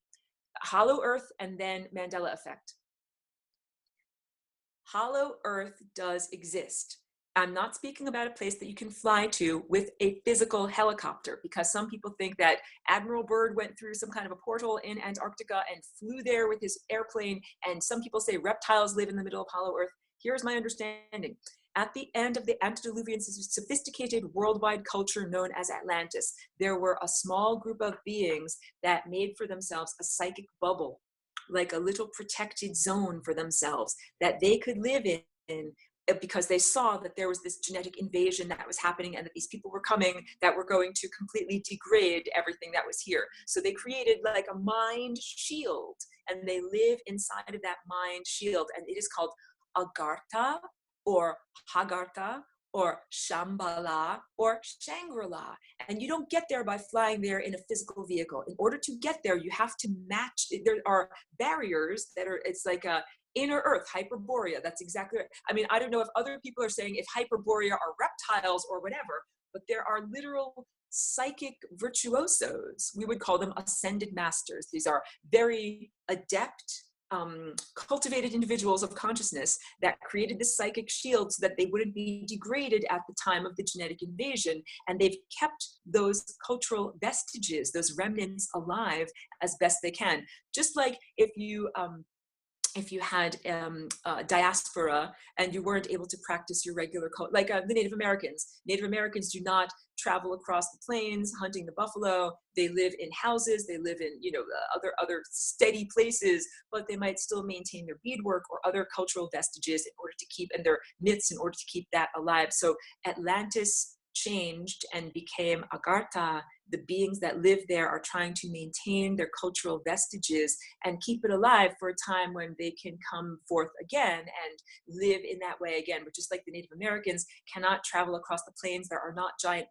hollow earth and then Mandela effect. Hollow earth does exist. I'm not speaking about a place that you can fly to with a physical helicopter, because some people think that Admiral Byrd went through some kind of a portal in Antarctica and flew there with his airplane. And some people say reptiles live in the middle of hollow earth. Here's my understanding. At the end of the antediluvian sophisticated worldwide culture known as Atlantis, there were a small group of beings that made for themselves a psychic bubble, like a little protected zone for themselves that they could live in because they saw that there was this genetic invasion that was happening and that these people were coming that were going to completely degrade everything that was here. So they created like a mind shield, and they live inside of that mind shield, and it is called Agartha or Hagartha or Shambhala or Shangri-La. And you don't get there by flying there in a physical vehicle. In order to get there, you have to match. There are barriers that are, it's like a inner earth, Hyperborea. That's exactly right. I mean, I don't know if other people are saying if Hyperborea are reptiles or whatever, but there are literal psychic virtuosos. We would call them ascended masters. These are very adept, cultivated individuals of consciousness that created this psychic shield so that they wouldn't be degraded at the time of the genetic invasion. And they've kept those cultural vestiges, those remnants alive as best they can. Just like if you had diaspora and you weren't able to practice your regular culture, like the Native Americans. Native Americans do not travel across the plains hunting the buffalo. They live in houses. They live in, other steady places, but they might still maintain their beadwork or other cultural vestiges in order to keep, and their myths in order to keep that alive. So Atlantis changed and became Agartha. The beings that live there are trying to maintain their cultural vestiges and keep it alive for a time when they can come forth again and live in that way again. But just like the Native Americans cannot travel across the plains, there are not giant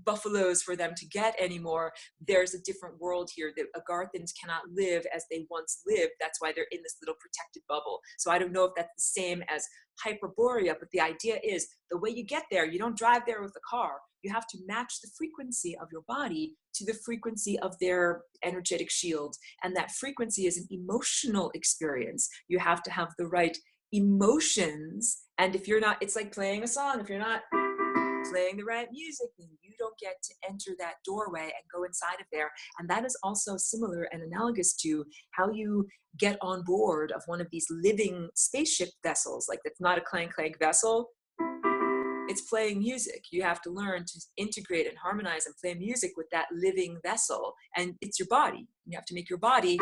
buffaloes for them to get anymore. There's a different world here. The Agarthans cannot live as they once lived. That's why they're in this little protected bubble. So I don't know if that's the same as Hyperborea, but the idea is the way you get there, you don't drive there with a car. You have to match the frequency of your body to the frequency of their energetic shield. And that frequency is an emotional experience. You have to have the right emotions. And if you're not, it's like playing a song. If you're not playing the right music, then you don't get to enter that doorway and go inside of there. And that is also similar and analogous to how you get on board of one of these living spaceship vessels. Like, that's not a clank vessel. It's playing music. You have to learn to integrate and harmonize and play music with that living vessel. And it's your body. You have to make your body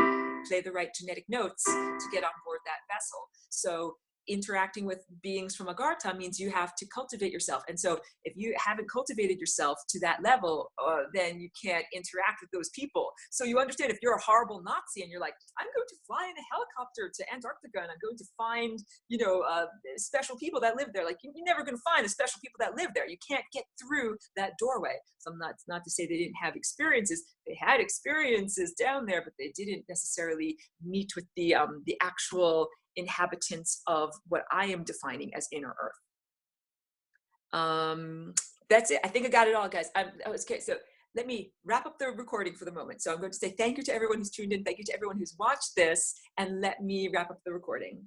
play the right genetic notes to get on board that vessel. So interacting with beings from Agartha means you have to cultivate yourself. And so if you haven't cultivated yourself to that level, then you can't interact with those people. So you understand, if you're a horrible Nazi and you're like, I'm going to fly in a helicopter to Antarctica and I'm going to find, special people that live there. Like, you're never going to find the special people that live there. You can't get through that doorway. So it's not to say they didn't have experiences. They had experiences down there, but they didn't necessarily meet with the actual inhabitants of what I am defining as inner earth. That's it. I think I got it all, guys. Okay, so let me wrap up the recording for the moment. So I'm going to say thank you to everyone who's tuned in. Thank you to everyone who's watched this. And let me wrap up the recording.